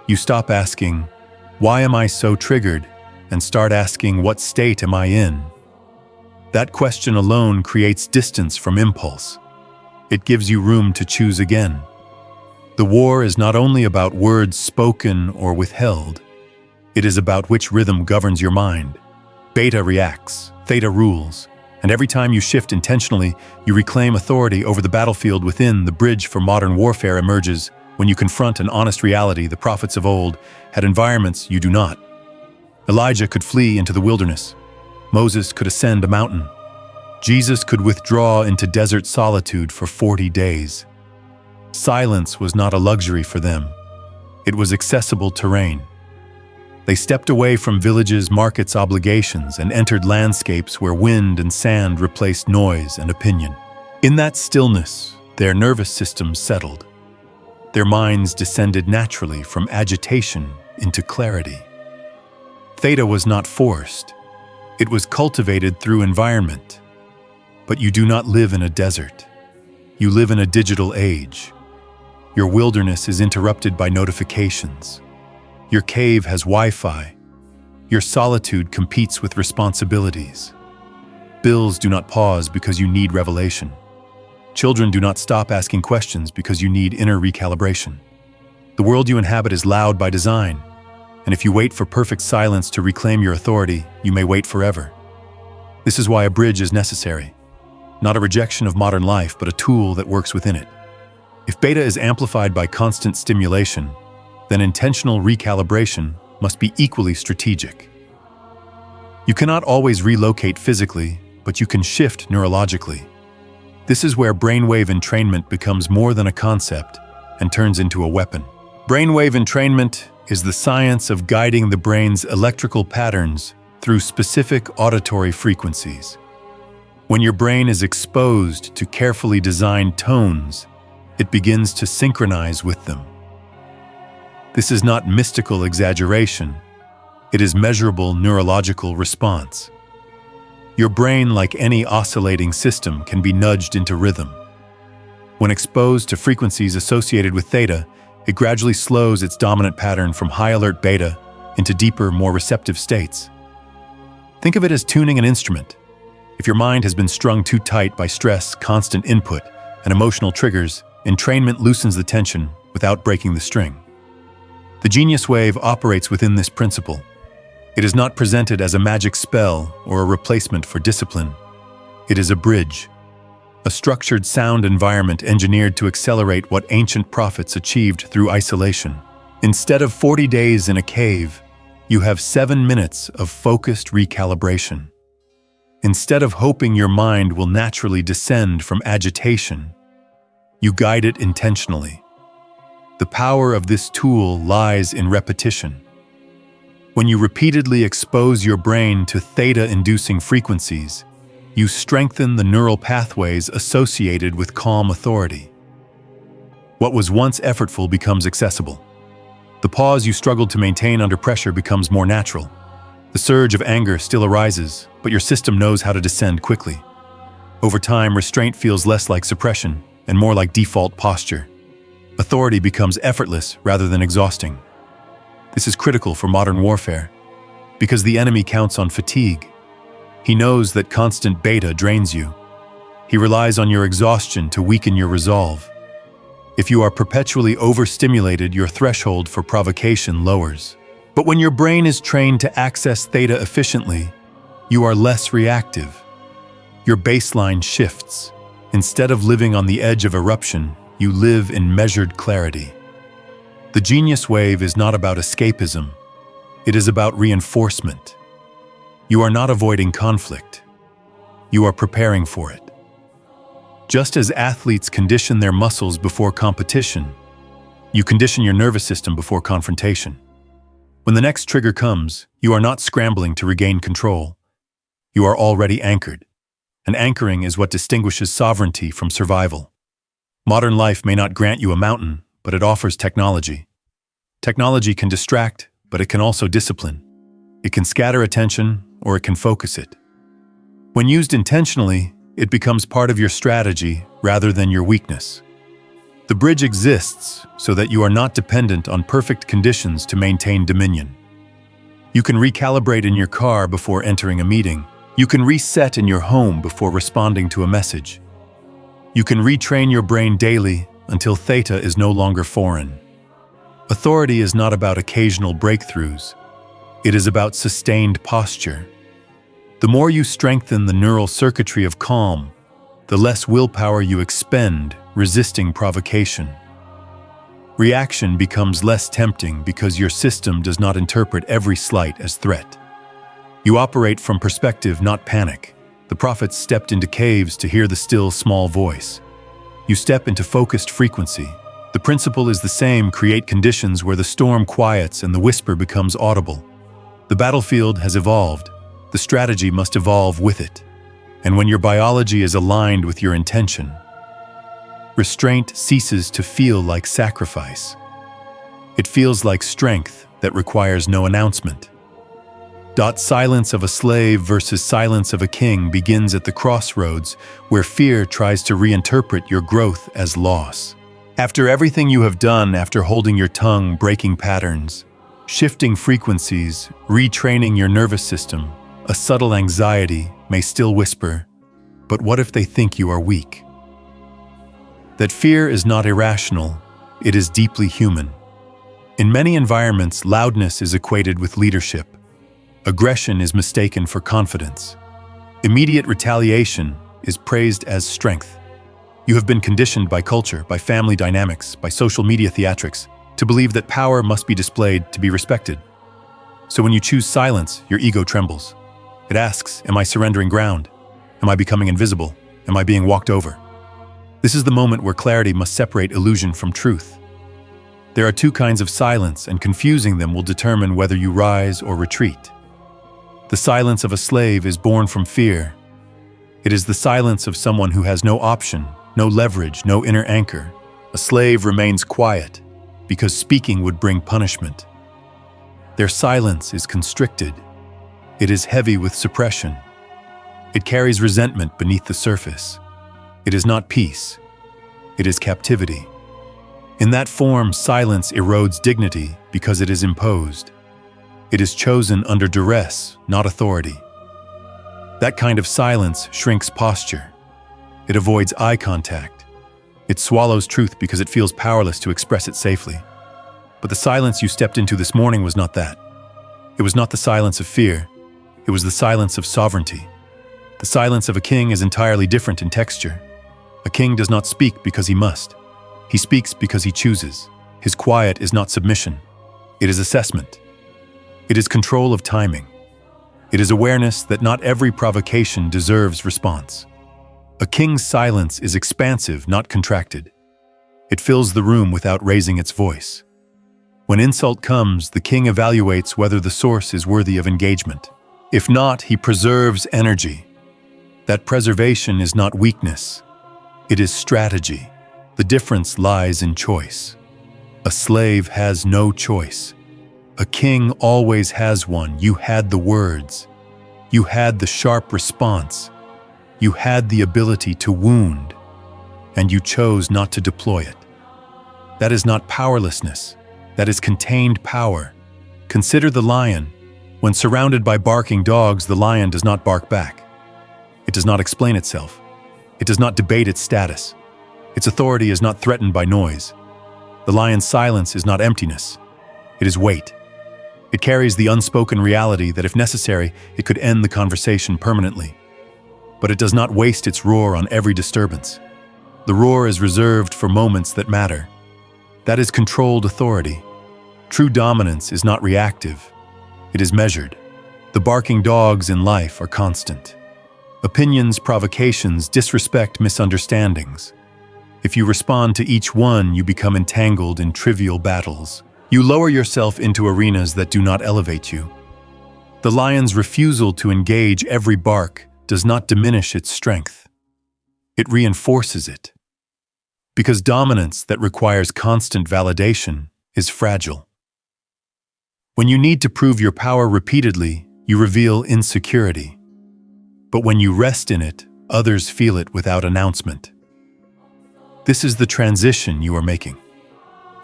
You stop asking, "Why am I so triggered?" and start asking, "What state am I in?" That question alone creates distance from impulse. It gives you room to choose again. The war is not only about words spoken or withheld. It is about which rhythm governs your mind. Beta reacts, theta rules, and every time you shift intentionally, you reclaim authority over the battlefield within. The bridge for modern warfare emerges when you confront an honest reality. The prophets of old had environments you do not. Elijah could flee into the wilderness. Moses could ascend a mountain. Jesus could withdraw into desert solitude for 40 days. Silence was not a luxury for them. It was accessible terrain. They stepped away from villages, markets, obligations, and entered landscapes where wind and sand replaced noise and opinion. In that stillness, their nervous systems settled. Their minds descended naturally from agitation into clarity. Theta was not forced. It was cultivated through environment. But you do not live in a desert. You live in a digital age. Your wilderness is interrupted by notifications. Your cave has Wi-Fi. Your solitude competes with responsibilities. Bills do not pause because you need revelation. Children do not stop asking questions because you need inner recalibration. The world you inhabit is loud by design, and if you wait for perfect silence to reclaim your authority, you may wait forever. This is why a bridge is necessary. Not a rejection of modern life, but a tool that works within it. If beta is amplified by constant stimulation, then intentional recalibration must be equally strategic. You cannot always relocate physically, but you can shift neurologically. This is where brainwave entrainment becomes more than a concept and turns into a weapon. Brainwave entrainment is the science of guiding the brain's electrical patterns through specific auditory frequencies. When your brain is exposed to carefully designed tones, it begins to synchronize with them. This is not mystical exaggeration. It is measurable neurological response. Your brain, like any oscillating system, can be nudged into rhythm. When exposed to frequencies associated with theta, it gradually slows its dominant pattern from high-alert beta into deeper, more receptive states. Think of it as tuning an instrument. If your mind has been strung too tight by stress, constant input, and emotional triggers, entrainment loosens the tension without breaking the string. The genius wave operates within this principle. It is not presented as a magic spell or a replacement for discipline. It is a bridge, a structured sound environment engineered to accelerate what ancient prophets achieved through isolation. Instead of 40 days in a cave, you have 7 minutes of focused recalibration. Instead of hoping your mind will naturally descend from agitation, you guide it intentionally. The power of this tool lies in repetition. When you repeatedly expose your brain to theta-inducing frequencies, you strengthen the neural pathways associated with calm authority. What was once effortful becomes accessible. The pause you struggled to maintain under pressure becomes more natural. The surge of anger still arises, but your system knows how to descend quickly. Over time, restraint feels less like suppression and more like default posture. Authority becomes effortless rather than exhausting. This is critical for modern warfare, because the enemy counts on fatigue. He knows that constant beta drains you. He relies on your exhaustion to weaken your resolve. If you are perpetually overstimulated, your threshold for provocation lowers. But when your brain is trained to access theta efficiently, you are less reactive. Your baseline shifts. Instead of living on the edge of eruption, you live in measured clarity. The genius wave is not about escapism. It is about reinforcement. You are not avoiding conflict. You are preparing for it. Just as athletes condition their muscles before competition, you condition your nervous system before confrontation. When the next trigger comes, you are not scrambling to regain control. You are already anchored. And anchoring is what distinguishes sovereignty from survival. Modern life may not grant you a mountain, but it offers technology. Technology can distract, but it can also discipline. It can scatter attention, or it can focus it. When used intentionally, it becomes part of your strategy rather than your weakness. The bridge exists so that you are not dependent on perfect conditions to maintain dominion. You can recalibrate in your car before entering a meeting. You can reset in your home before responding to a message. You can retrain your brain daily until theta is no longer foreign. Authority is not about occasional breakthroughs. It is about sustained posture. The more you strengthen the neural circuitry of calm, the less willpower you expend resisting provocation. Reaction becomes less tempting because your system does not interpret every slight as threat. You operate from perspective, not panic. The prophets stepped into caves to hear the still, small voice. You step into focused frequency. The principle is the same: create conditions where the storm quiets and the whisper becomes audible. The battlefield has evolved. The strategy must evolve with it. And when your biology is aligned with your intention, restraint ceases to feel like sacrifice. It feels like strength that requires no announcement. Silence of a slave versus silence of a king begins at the crossroads where fear tries to reinterpret your growth as loss. After everything you have done, after holding your tongue, breaking patterns, shifting frequencies, retraining your nervous system, a subtle anxiety may still whisper, "But what if they think you are weak?" That fear is not irrational, it is deeply human. In many environments, loudness is equated with leadership. Aggression is mistaken for confidence. Immediate retaliation is praised as strength. You have been conditioned by culture, by family dynamics, by social media theatrics, to believe that power must be displayed to be respected. So when you choose silence, your ego trembles. It asks, am I surrendering ground? Am I becoming invisible? Am I being walked over? This is the moment where clarity must separate illusion from truth. There are two kinds of silence, and confusing them will determine whether you rise or retreat. The silence of a slave is born from fear. It is the silence of someone who has no option, no leverage, no inner anchor. A slave remains quiet because speaking would bring punishment. Their silence is constricted. It is heavy with suppression. It carries resentment beneath the surface. It is not peace. It is captivity. In that form, silence erodes dignity because it is imposed. It is chosen under duress, not authority. That kind of silence shrinks posture. It avoids eye contact. It swallows truth because it feels powerless to express it safely. But the silence you stepped into this morning was not that. It was not the silence of fear. It was the silence of sovereignty. The silence of a king is entirely different in texture. A king does not speak because he must. He speaks because he chooses. His quiet is not submission. It is assessment. It is control of timing. It is awareness that not every provocation deserves response. A king's silence is expansive, not contracted. It fills the room without raising its voice. When insult comes, the king evaluates whether the source is worthy of engagement. If not, he preserves energy. That preservation is not weakness. It is strategy. The difference lies in choice. A slave has no choice. A king always has one. You had the words. You had the sharp response. You had the ability to wound, and you chose not to deploy it. That is not powerlessness. That is contained power. Consider the lion. When surrounded by barking dogs, the lion does not bark back. It does not explain itself. It does not debate its status. Its authority is not threatened by noise. The lion's silence is not emptiness. It is weight. It carries the unspoken reality that if necessary, it could end the conversation permanently. But it does not waste its roar on every disturbance. The roar is reserved for moments that matter. That is controlled authority. True dominance is not reactive. It is measured. The barking dogs in life are constant. Opinions, provocations, disrespect, misunderstandings. If you respond to each one, you become entangled in trivial battles. You lower yourself into arenas that do not elevate you. The lion's refusal to engage every bark does not diminish its strength. It reinforces it. Because dominance that requires constant validation is fragile. When you need to prove your power repeatedly, you reveal insecurity. But when you rest in it, others feel it without announcement. This is the transition you are making.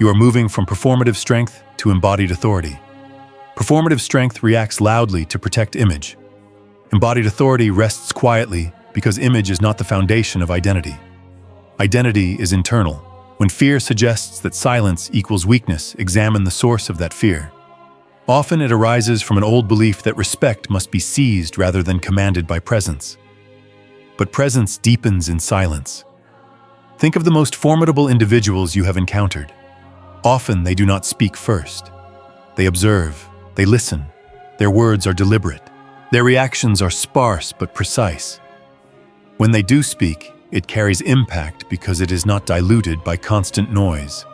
You are moving from performative strength to embodied authority. Performative strength reacts loudly to protect image. Embodied authority rests quietly because image is not the foundation of identity. Identity is internal. When fear suggests that silence equals weakness, examine the source of that fear. Often it arises from an old belief that respect must be seized rather than commanded by presence. But presence deepens in silence. Think of the most formidable individuals you have encountered. Often they do not speak first. They observe, they listen. Their words are deliberate. Their reactions are sparse but precise. When they do speak, it carries impact because it is not diluted by constant noise.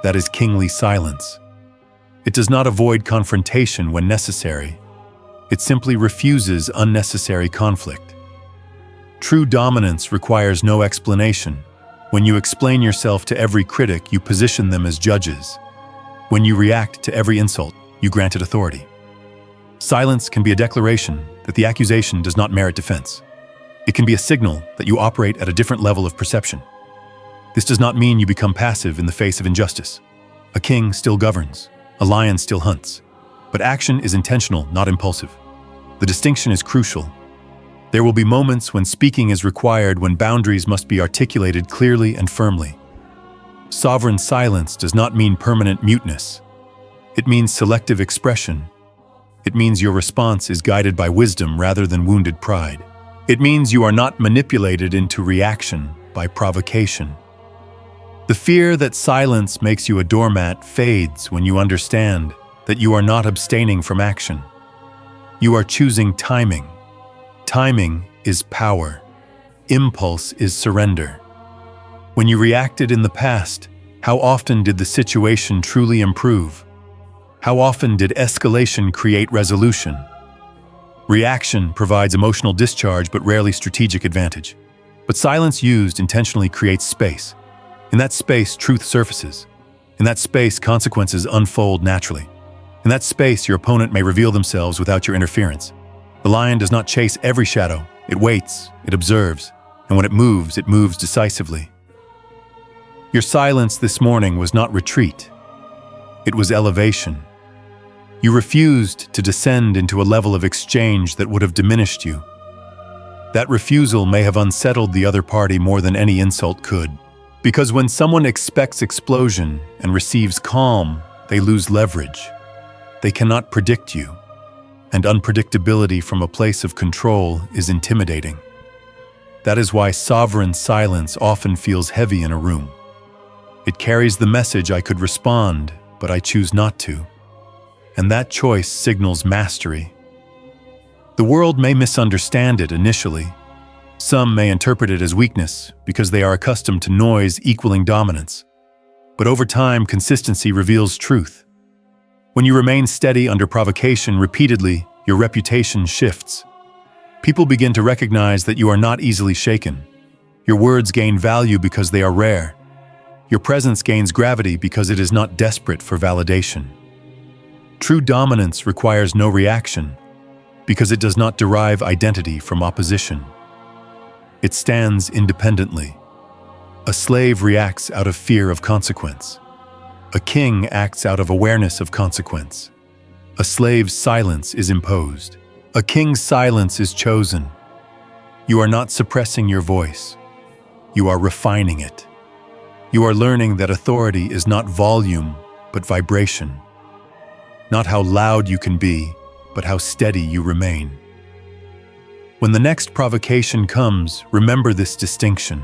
That is kingly silence. It does not avoid confrontation when necessary. It simply refuses unnecessary conflict. True dominance requires no explanation. When you explain yourself to every critic, you position them as judges. When you react to every insult, you grant it authority. Silence can be a declaration that the accusation does not merit defense. It can be a signal that you operate at a different level of perception. This does not mean you become passive in the face of injustice. A king still governs. A lion still hunts. But action is intentional, not impulsive. The distinction is crucial. There will be moments when speaking is required, when boundaries must be articulated clearly and firmly. Sovereign silence does not mean permanent muteness. It means selective expression. It means your response is guided by wisdom rather than wounded pride. It means you are not manipulated into reaction by provocation. The fear that silence makes you a doormat fades when you understand that you are not abstaining from action. You are choosing timing. Timing is power. Impulse is surrender. When you reacted in the past, how often did the situation truly improve? How often did escalation create resolution? Reaction provides emotional discharge but rarely strategic advantage. But silence used intentionally creates space. In that space, truth surfaces. In that space, consequences unfold naturally. In that space, your opponent may reveal themselves without your interference. The lion does not chase every shadow. It waits, it observes, and when it moves decisively. Your silence this morning was not retreat. It was elevation. You refused to descend into a level of exchange that would have diminished you. That refusal may have unsettled the other party more than any insult could. Because when someone expects explosion and receives calm, they lose leverage. They cannot predict you. And unpredictability from a place of control is intimidating. That is why sovereign silence often feels heavy in a room. It carries the message, I could respond, but I choose not to. And that choice signals mastery. The world may misunderstand it initially. Some may interpret it as weakness because they are accustomed to noise equaling dominance. But over time, consistency reveals truth. When you remain steady under provocation repeatedly, your reputation shifts. People begin to recognize that you are not easily shaken. Your words gain value because they are rare. Your presence gains gravity because it is not desperate for validation. True dominance requires no reaction because it does not derive identity from opposition. It stands independently. A slave reacts out of fear of consequence. A king acts out of awareness of consequence. A slave's silence is imposed. A king's silence is chosen. You are not suppressing your voice. You are refining it. You are learning that authority is not volume, but vibration. Not how loud you can be, but how steady you remain. When the next provocation comes, remember this distinction.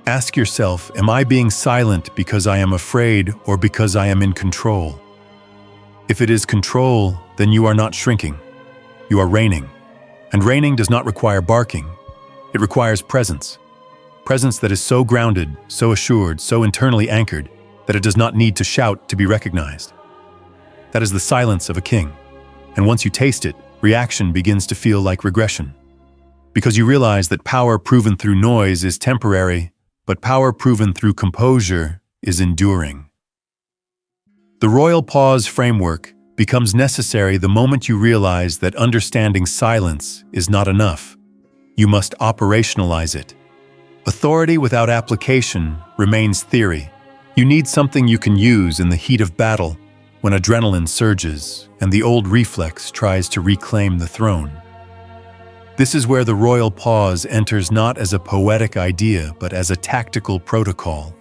Ask yourself, am I being silent because I am afraid or because I am in control? If it is control, then you are not shrinking. You are reigning. And reigning does not require barking. It requires presence. Presence that is so grounded, so assured, so internally anchored, that it does not need to shout to be recognized. That is the silence of a king. And once you taste it, reaction begins to feel like regression. Because you realize that power proven through noise is temporary, but power proven through composure is enduring. The royal pause framework becomes necessary the moment you realize that understanding silence is not enough. You must operationalize it. Authority without application remains theory. You need something you can use in the heat of battle when adrenaline surges and the old reflex tries to reclaim the throne. This is where the royal pause enters not as a poetic idea but as a tactical protocol.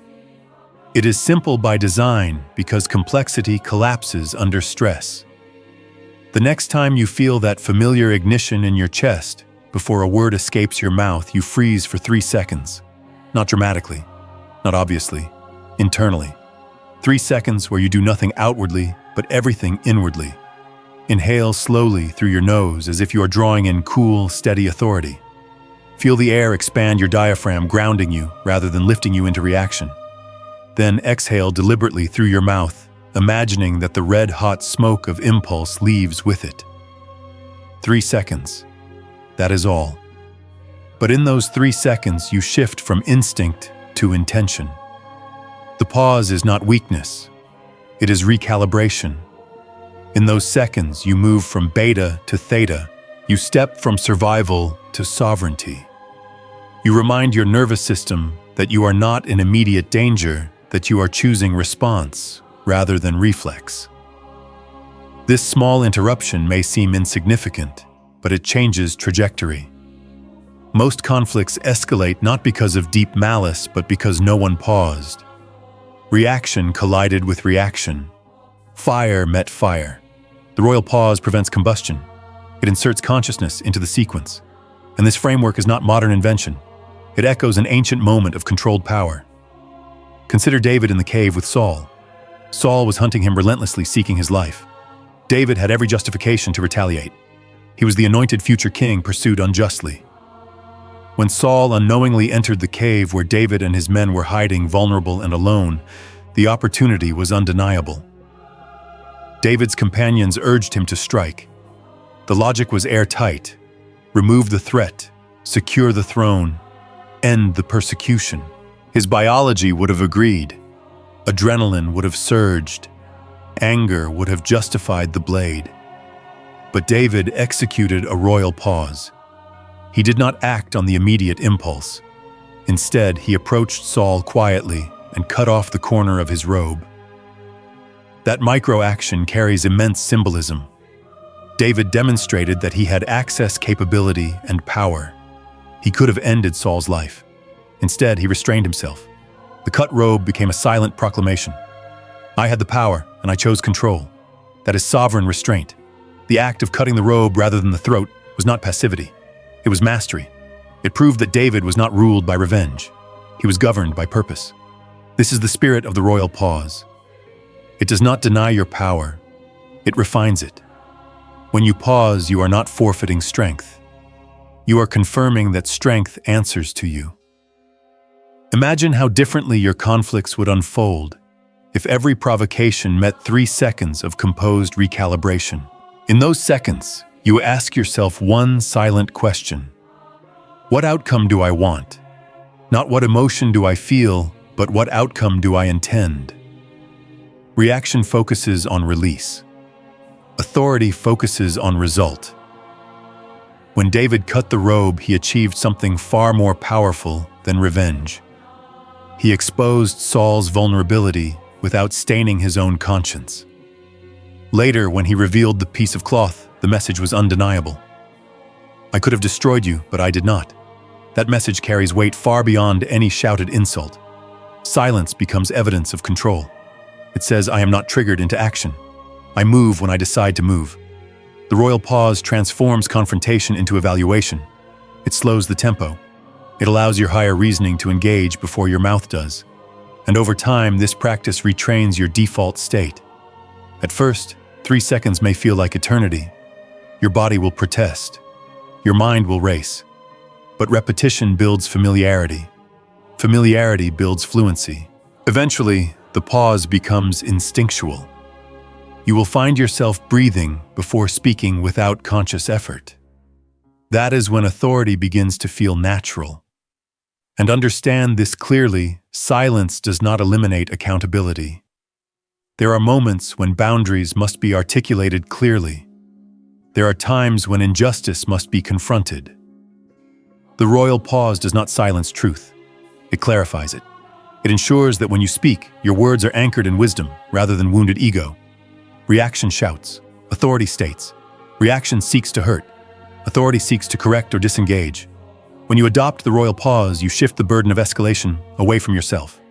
It is simple by design because complexity collapses under stress. The next time you feel that familiar ignition in your chest, before a word escapes your mouth, you freeze for 3 seconds. Not dramatically, not obviously, internally. 3 seconds where you do nothing outwardly, but everything inwardly. Inhale slowly through your nose as if you are drawing in cool, steady authority. Feel the air expand your diaphragm, grounding you rather than lifting you into reaction. Then exhale deliberately through your mouth, imagining that the red-hot smoke of impulse leaves with it. 3 seconds. That is all. But in those 3 seconds, you shift from instinct to intention. The pause is not weakness. It is recalibration. In those seconds, you move from beta to theta. You step from survival to sovereignty. You remind your nervous system that you are not in immediate danger, that you are choosing response rather than reflex. This small interruption may seem insignificant, but it changes trajectory. Most conflicts escalate not because of deep malice, but because no one paused. Reaction collided with reaction. Fire met fire. The royal pause prevents combustion. It inserts consciousness into the sequence. And this framework is not modern invention. It echoes an ancient moment of controlled power. Consider David in the cave with Saul. Saul was hunting him relentlessly, seeking his life. David had every justification to retaliate. He was the anointed future king pursued unjustly. When Saul unknowingly entered the cave where David and his men were hiding, vulnerable and alone, the opportunity was undeniable. David's companions urged him to strike. The logic was airtight. Remove the threat, secure the throne, end the persecution. His biology would have agreed. Adrenaline would have surged. Anger would have justified the blade. But David executed a royal pause. He did not act on the immediate impulse. Instead, he approached Saul quietly and cut off the corner of his robe. That micro-action carries immense symbolism. David demonstrated that he had access, capability, and power. He could have ended Saul's life. Instead, he restrained himself. The cut robe became a silent proclamation. I had the power, and I chose control. That is sovereign restraint. The act of cutting the robe rather than the throat was not passivity. It was mastery. It proved that David was not ruled by revenge. He was governed by purpose. This is the spirit of the royal pause. It does not deny your power. It refines it. When you pause, you are not forfeiting strength. You are confirming that strength answers to you. Imagine how differently your conflicts would unfold if every provocation met 3 seconds of composed recalibration. In those seconds, you ask yourself one silent question. What outcome do I want? Not what emotion do I feel, but what outcome do I intend? Reaction focuses on release. Authority focuses on result. When David cut the robe, he achieved something far more powerful than revenge. He exposed Saul's vulnerability without staining his own conscience. Later, when he revealed the piece of cloth, the message was undeniable. I could have destroyed you, but I did not. That message carries weight far beyond any shouted insult. Silence becomes evidence of control. It says, I am not triggered into action. I move when I decide to move. The royal pause transforms confrontation into evaluation. It slows the tempo. It allows your higher reasoning to engage before your mouth does. And over time, this practice retrains your default state. At first, 3 seconds may feel like eternity. Your body will protest. Your mind will race. But repetition builds familiarity. Familiarity builds fluency. Eventually, the pause becomes instinctual. You will find yourself breathing before speaking without conscious effort. That is when authority begins to feel natural. And understand this clearly, silence does not eliminate accountability. There are moments when boundaries must be articulated clearly. There are times when injustice must be confronted. The royal pause does not silence truth. It clarifies it. It ensures that when you speak, your words are anchored in wisdom rather than wounded ego. Reaction shouts. Authority states. Reaction seeks to hurt. Authority seeks to correct or disengage. When you adopt the royal pause, you shift the burden of escalation away from yourself.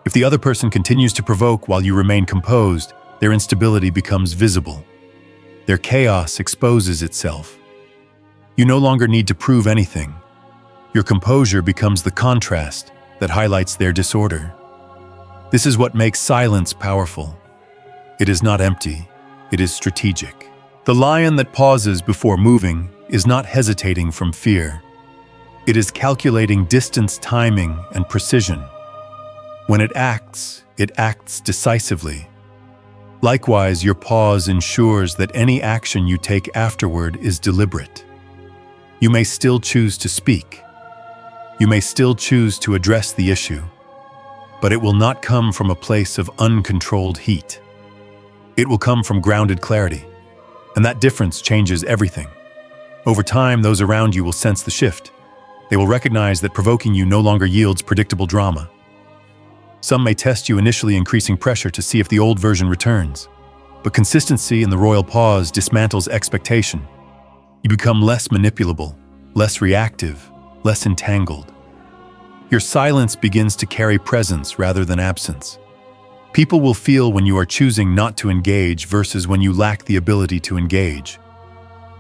If the other person continues to provoke while you remain composed, their instability becomes visible. Their chaos exposes itself. You no longer need to prove anything. Your composure becomes the contrast that highlights their disorder. This is what makes silence powerful. It is not empty, it is strategic. The lion that pauses before moving is not hesitating from fear. It is calculating distance, timing, and precision. When it acts decisively. Likewise, your pause ensures that any action you take afterward is deliberate. You may still choose to speak. You may still choose to address the issue, but it will not come from a place of uncontrolled heat. It will come from grounded clarity, and that difference changes everything. Over time, those around you will sense the shift. They will recognize that provoking you no longer yields predictable drama. Some may test you initially, increasing pressure to see if the old version returns. But consistency in the royal pause dismantles expectation. You become less manipulable, less reactive, less entangled. Your silence begins to carry presence rather than absence. People will feel when you are choosing not to engage versus when you lack the ability to engage.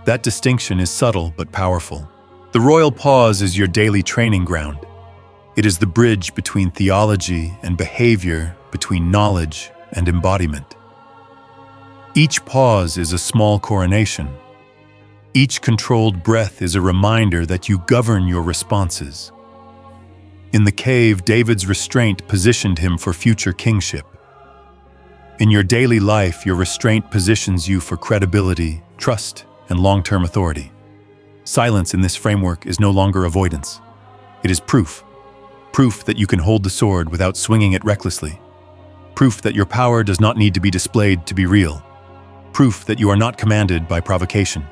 That distinction is subtle but powerful. The royal pause is your daily training ground. It is the bridge between theology and behavior, between knowledge and embodiment. Each pause is a small coronation. Each controlled breath is a reminder that you govern your responses. In the cave, David's restraint positioned him for future kingship. In your daily life, your restraint positions you for credibility, trust, and long-term authority. Silence in this framework is no longer avoidance. It is proof. Proof that you can hold the sword without swinging it recklessly. Proof that your power does not need to be displayed to be real. Proof that you are not commanded by provocation.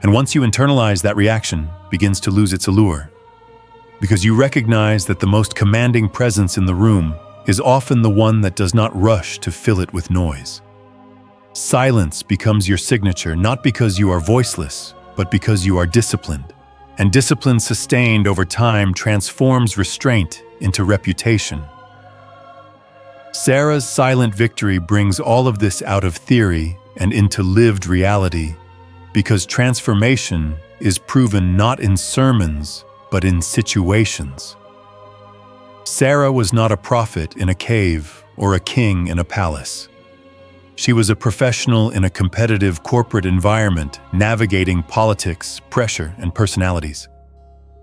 And once you internalize, that reaction begins to lose its allure. Because you recognize that the most commanding presence in the room is often the one that does not rush to fill it with noise. Silence becomes your signature not because you are voiceless, but because you are disciplined. And discipline sustained over time transforms restraint into reputation. Sarah's silent victory brings all of this out of theory and into lived reality, because transformation is proven not in sermons, but in situations. Sarah was not a prophet in a cave or a king in a palace. She was a professional in a competitive corporate environment, navigating politics, pressure, and personalities.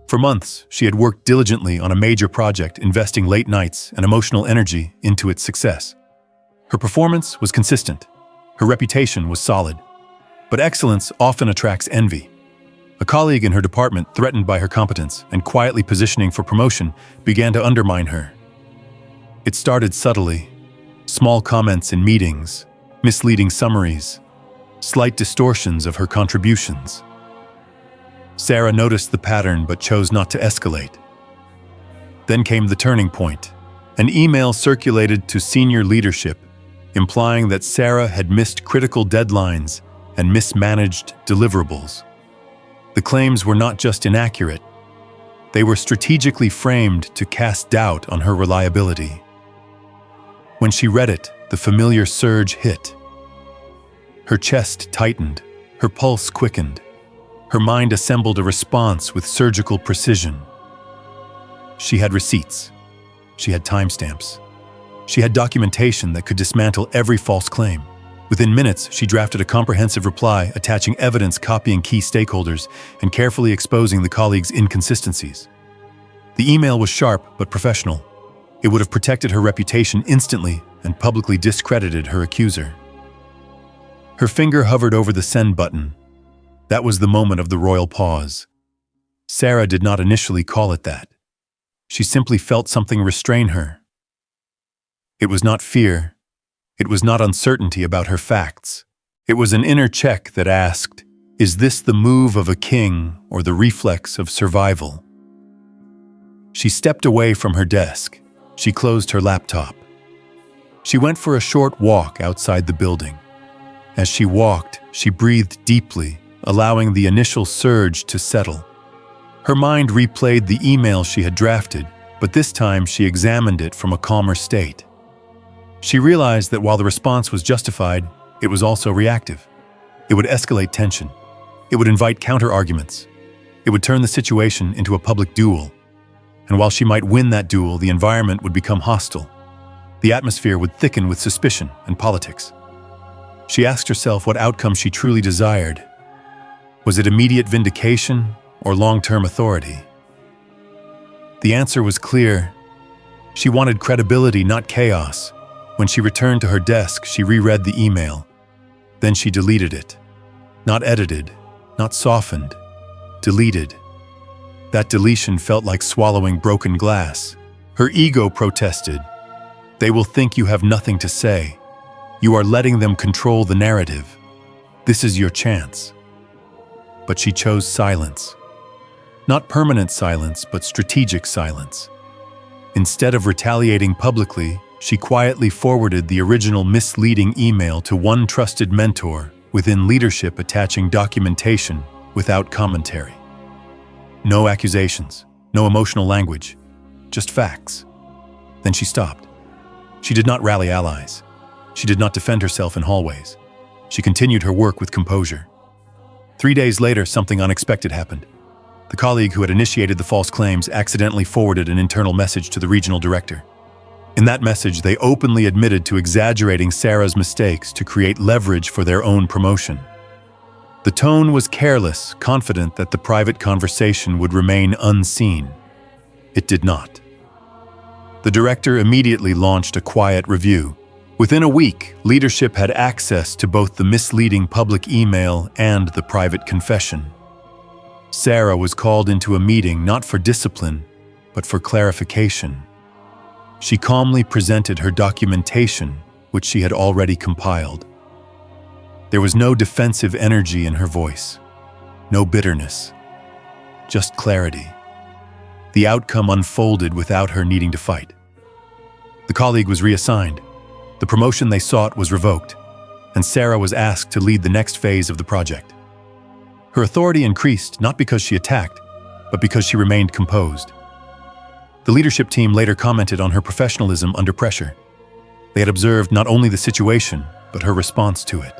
For months, she had worked diligently on a major project, investing late nights and emotional energy into its success. Her performance was consistent. Her reputation was solid. But excellence often attracts envy. A colleague in her department, threatened by her competence and quietly positioning for promotion, began to undermine her. It started subtly. Small comments in meetings, misleading summaries, slight distortions of her contributions. Sarah noticed the pattern but chose not to escalate. Then came the turning point. An email circulated to senior leadership, implying that Sarah had missed critical deadlines and mismanaged deliverables. The claims were not just inaccurate, they were strategically framed to cast doubt on her reliability. When she read it, the familiar surge hit. Her chest tightened, her pulse quickened. Her mind assembled a response with surgical precision. She had receipts. She had timestamps. She had documentation that could dismantle every false claim. Within minutes, she drafted a comprehensive reply, attaching evidence, copying key stakeholders, and carefully exposing the colleagues' inconsistencies. The email was sharp but professional. It would have protected her reputation instantly and publicly discredited her accuser. Her finger hovered over the send button. That was the moment of the royal pause. Sarah did not initially call it that. She simply felt something restrain her. It was not fear. It was not uncertainty about her facts. It was an inner check that asked, is this the move of a king or the reflex of survival? She stepped away from her desk. She closed her laptop. She went for a short walk outside the building. As she walked, she breathed deeply, allowing the initial surge to settle. Her mind replayed the email she had drafted, but this time she examined it from a calmer state. She realized that while the response was justified, it was also reactive. It would escalate tension. It would invite counter-arguments. It would turn the situation into a public duel. And while she might win that duel, the environment would become hostile. The atmosphere would thicken with suspicion and politics. She asked herself what outcome she truly desired. Was it immediate vindication or long-term authority? The answer was clear. She wanted credibility, not chaos. When she returned to her desk, she reread the email. Then she deleted it. Not edited, not softened, deleted. That deletion felt like swallowing broken glass. Her ego protested. They will think you have nothing to say. You are letting them control the narrative. This is your chance. But she chose silence. Not permanent silence, but strategic silence. Instead of retaliating publicly, she quietly forwarded the original misleading email to one trusted mentor within leadership, attaching documentation without commentary. No accusations, no emotional language, just facts. Then she stopped. She did not rally allies. She did not defend herself in hallways. She continued her work with composure. 3 days later, something unexpected happened. The colleague who had initiated the false claims accidentally forwarded an internal message to the regional director. In that message, they openly admitted to exaggerating Sarah's mistakes to create leverage for their own promotion. The tone was careless, confident that the private conversation would remain unseen. It did not. The director immediately launched a quiet review. Within a week, leadership had access to both the misleading public email and the private confession. Sarah was called into a meeting not for discipline, but for clarification. She calmly presented her documentation, which she had already compiled. There was no defensive energy in her voice, no bitterness, just clarity. The outcome unfolded without her needing to fight. The colleague was reassigned. The promotion they sought was revoked, and Sarah was asked to lead the next phase of the project. Her authority increased not because she attacked, but because she remained composed. The leadership team later commented on her professionalism under pressure. They had observed not only the situation, but her response to it.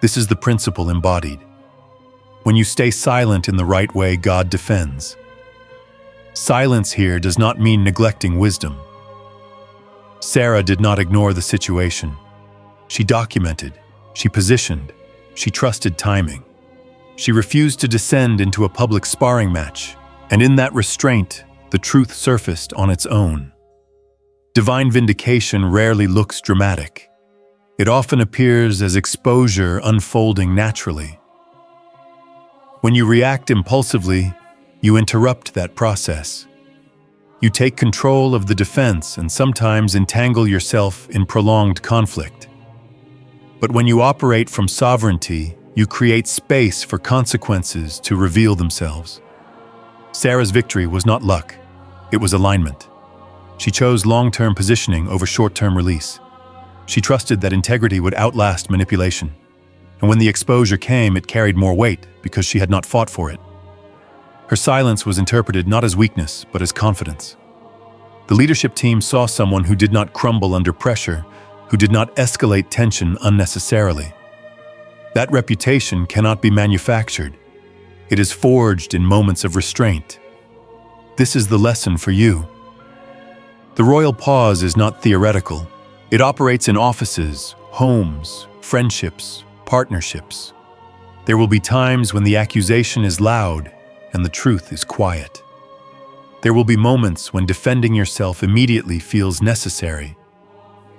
This is the principle embodied. When you stay silent in the right way, God defends. Silence here does not mean neglecting wisdom. Sarah did not ignore the situation. She documented, she positioned, she trusted timing. She refused to descend into a public sparring match, and in that restraint, the truth surfaced on its own. Divine vindication rarely looks dramatic. It often appears as exposure unfolding naturally. When you react impulsively, you interrupt that process. You take control of the defense and sometimes entangle yourself in prolonged conflict. But when you operate from sovereignty, you create space for consequences to reveal themselves. Sarah's victory was not luck, it was alignment. She chose long-term positioning over short-term release. She trusted that integrity would outlast manipulation. And when the exposure came, it carried more weight because she had not fought for it. Her silence was interpreted not as weakness, but as confidence. The leadership team saw someone who did not crumble under pressure, who did not escalate tension unnecessarily. That reputation cannot be manufactured. It is forged in moments of restraint. This is the lesson for you. The royal pause is not theoretical. It operates in offices, homes, friendships, partnerships. There will be times when the accusation is loud and the truth is quiet. There will be moments when defending yourself immediately feels necessary.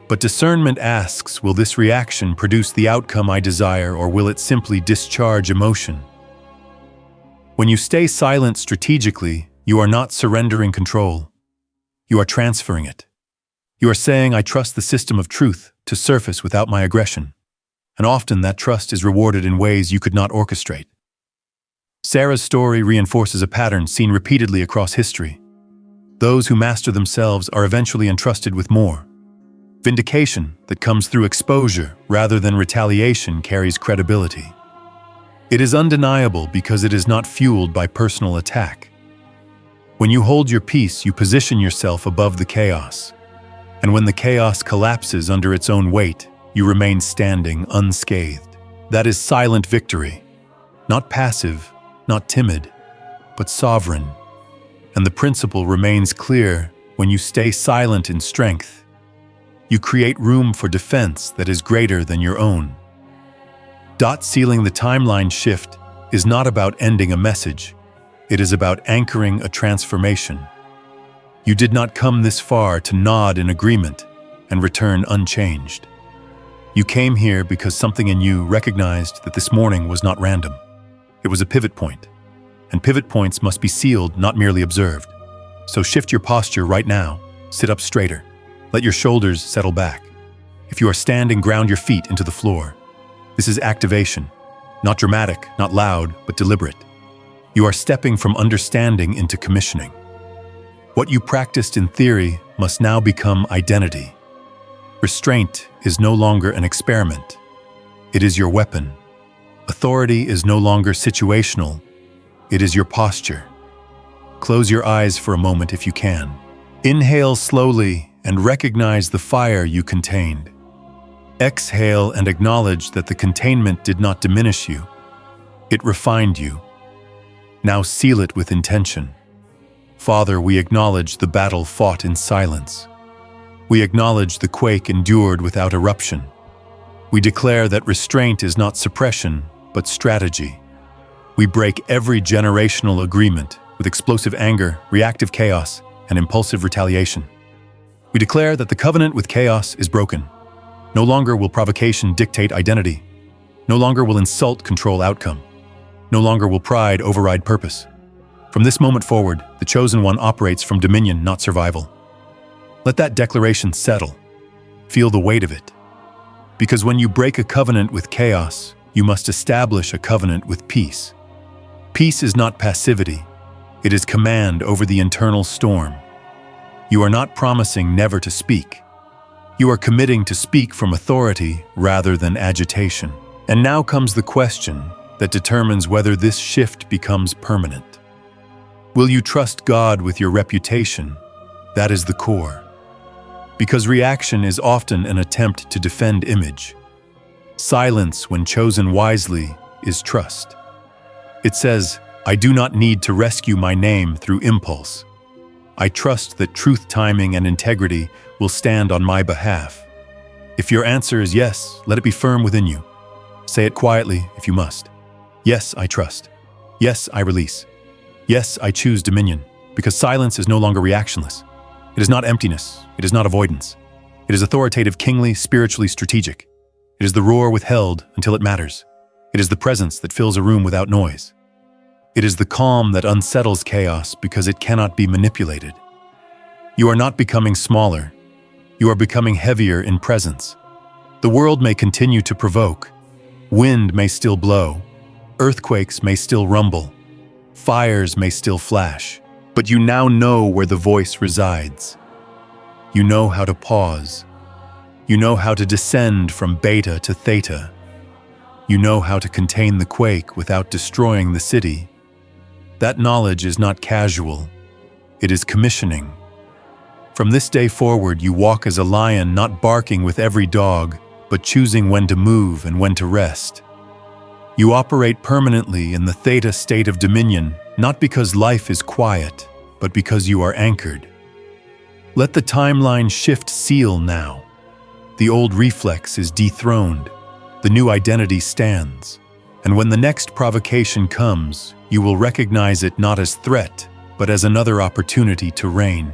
But discernment asks, will this reaction produce the outcome I desire, or will it simply discharge emotion? When you stay silent strategically, you are not surrendering control. You are transferring it. You are saying, I trust the system of truth to surface without my aggression. And often that trust is rewarded in ways you could not orchestrate. Sarah's story reinforces a pattern seen repeatedly across history. Those who master themselves are eventually entrusted with more. Vindication that comes through exposure rather than retaliation carries credibility. It is undeniable because it is not fueled by personal attack. When you hold your peace, you position yourself above the chaos. And when the chaos collapses under its own weight, you remain standing unscathed. That is silent victory. Not passive, not timid, but sovereign. And the principle remains clear: when you stay silent in strength, you create room for defense that is greater than your own. Sealing the timeline shift is not about ending a message. It is about anchoring a transformation. You did not come this far to nod in agreement and return unchanged. You came here because something in you recognized that this morning was not random. It was a pivot point, and pivot points must be sealed, not merely observed. So shift your posture right now. Sit up straighter. Let your shoulders settle back. If you are standing, ground your feet into the floor. This is activation, not dramatic, not loud, but deliberate. You are stepping from understanding into commissioning. What you practiced in theory must now become identity. Restraint is no longer an experiment. It is your weapon. Authority is no longer situational. It is your posture. Close your eyes for a moment if you can. Inhale slowly and recognize the fire you contained. Exhale and acknowledge that the containment did not diminish you. It refined you. Now seal it with intention. Father, we acknowledge the battle fought in silence. We acknowledge the quake endured without eruption. We declare that restraint is not suppression, but strategy. We break every generational agreement with explosive anger, reactive chaos, and impulsive retaliation. We declare that the covenant with chaos is broken. No longer will provocation dictate identity. No longer will insult control outcome. No longer will pride override purpose. From this moment forward, the chosen one operates from dominion, not survival. Let that declaration settle. Feel the weight of it. Because when you break a covenant with chaos, you must establish a covenant with peace. Peace is not passivity. It is command over the internal storm. You are not promising never to speak. You are committing to speak from authority rather than agitation. And now comes the question that determines whether this shift becomes permanent. Will you trust God with your reputation? That is the core. Because reaction is often an attempt to defend image. Silence, when chosen wisely, is trust. It says, I do not need to rescue my name through impulse. I trust that truth, timing, and integrity will stand on my behalf. If your answer is yes, let it be firm within you. Say it quietly if you must. Yes, I trust. Yes, I release. Yes, I choose dominion, because silence is no longer reactionless. It is not emptiness. It is not avoidance. It is authoritative, kingly, spiritually strategic. It is the roar withheld until it matters. It is the presence that fills a room without noise. It is the calm that unsettles chaos because it cannot be manipulated. You are not becoming smaller. You are becoming heavier in presence. The world may continue to provoke. Wind may still blow. Earthquakes may still rumble. Fires may still flash. But you now know where the voice resides. You know how to pause. You know how to descend from beta to theta. You know how to contain the quake without destroying the city. That knowledge is not casual. It is commissioning. From this day forward, you walk as a lion, not barking with every dog, but choosing when to move and when to rest. You operate permanently in the theta state of dominion, not because life is quiet, but because you are anchored. Let the timeline shift seal now. The old reflex is dethroned. The new identity stands. And when the next provocation comes, you will recognize it not as threat, but as another opportunity to reign.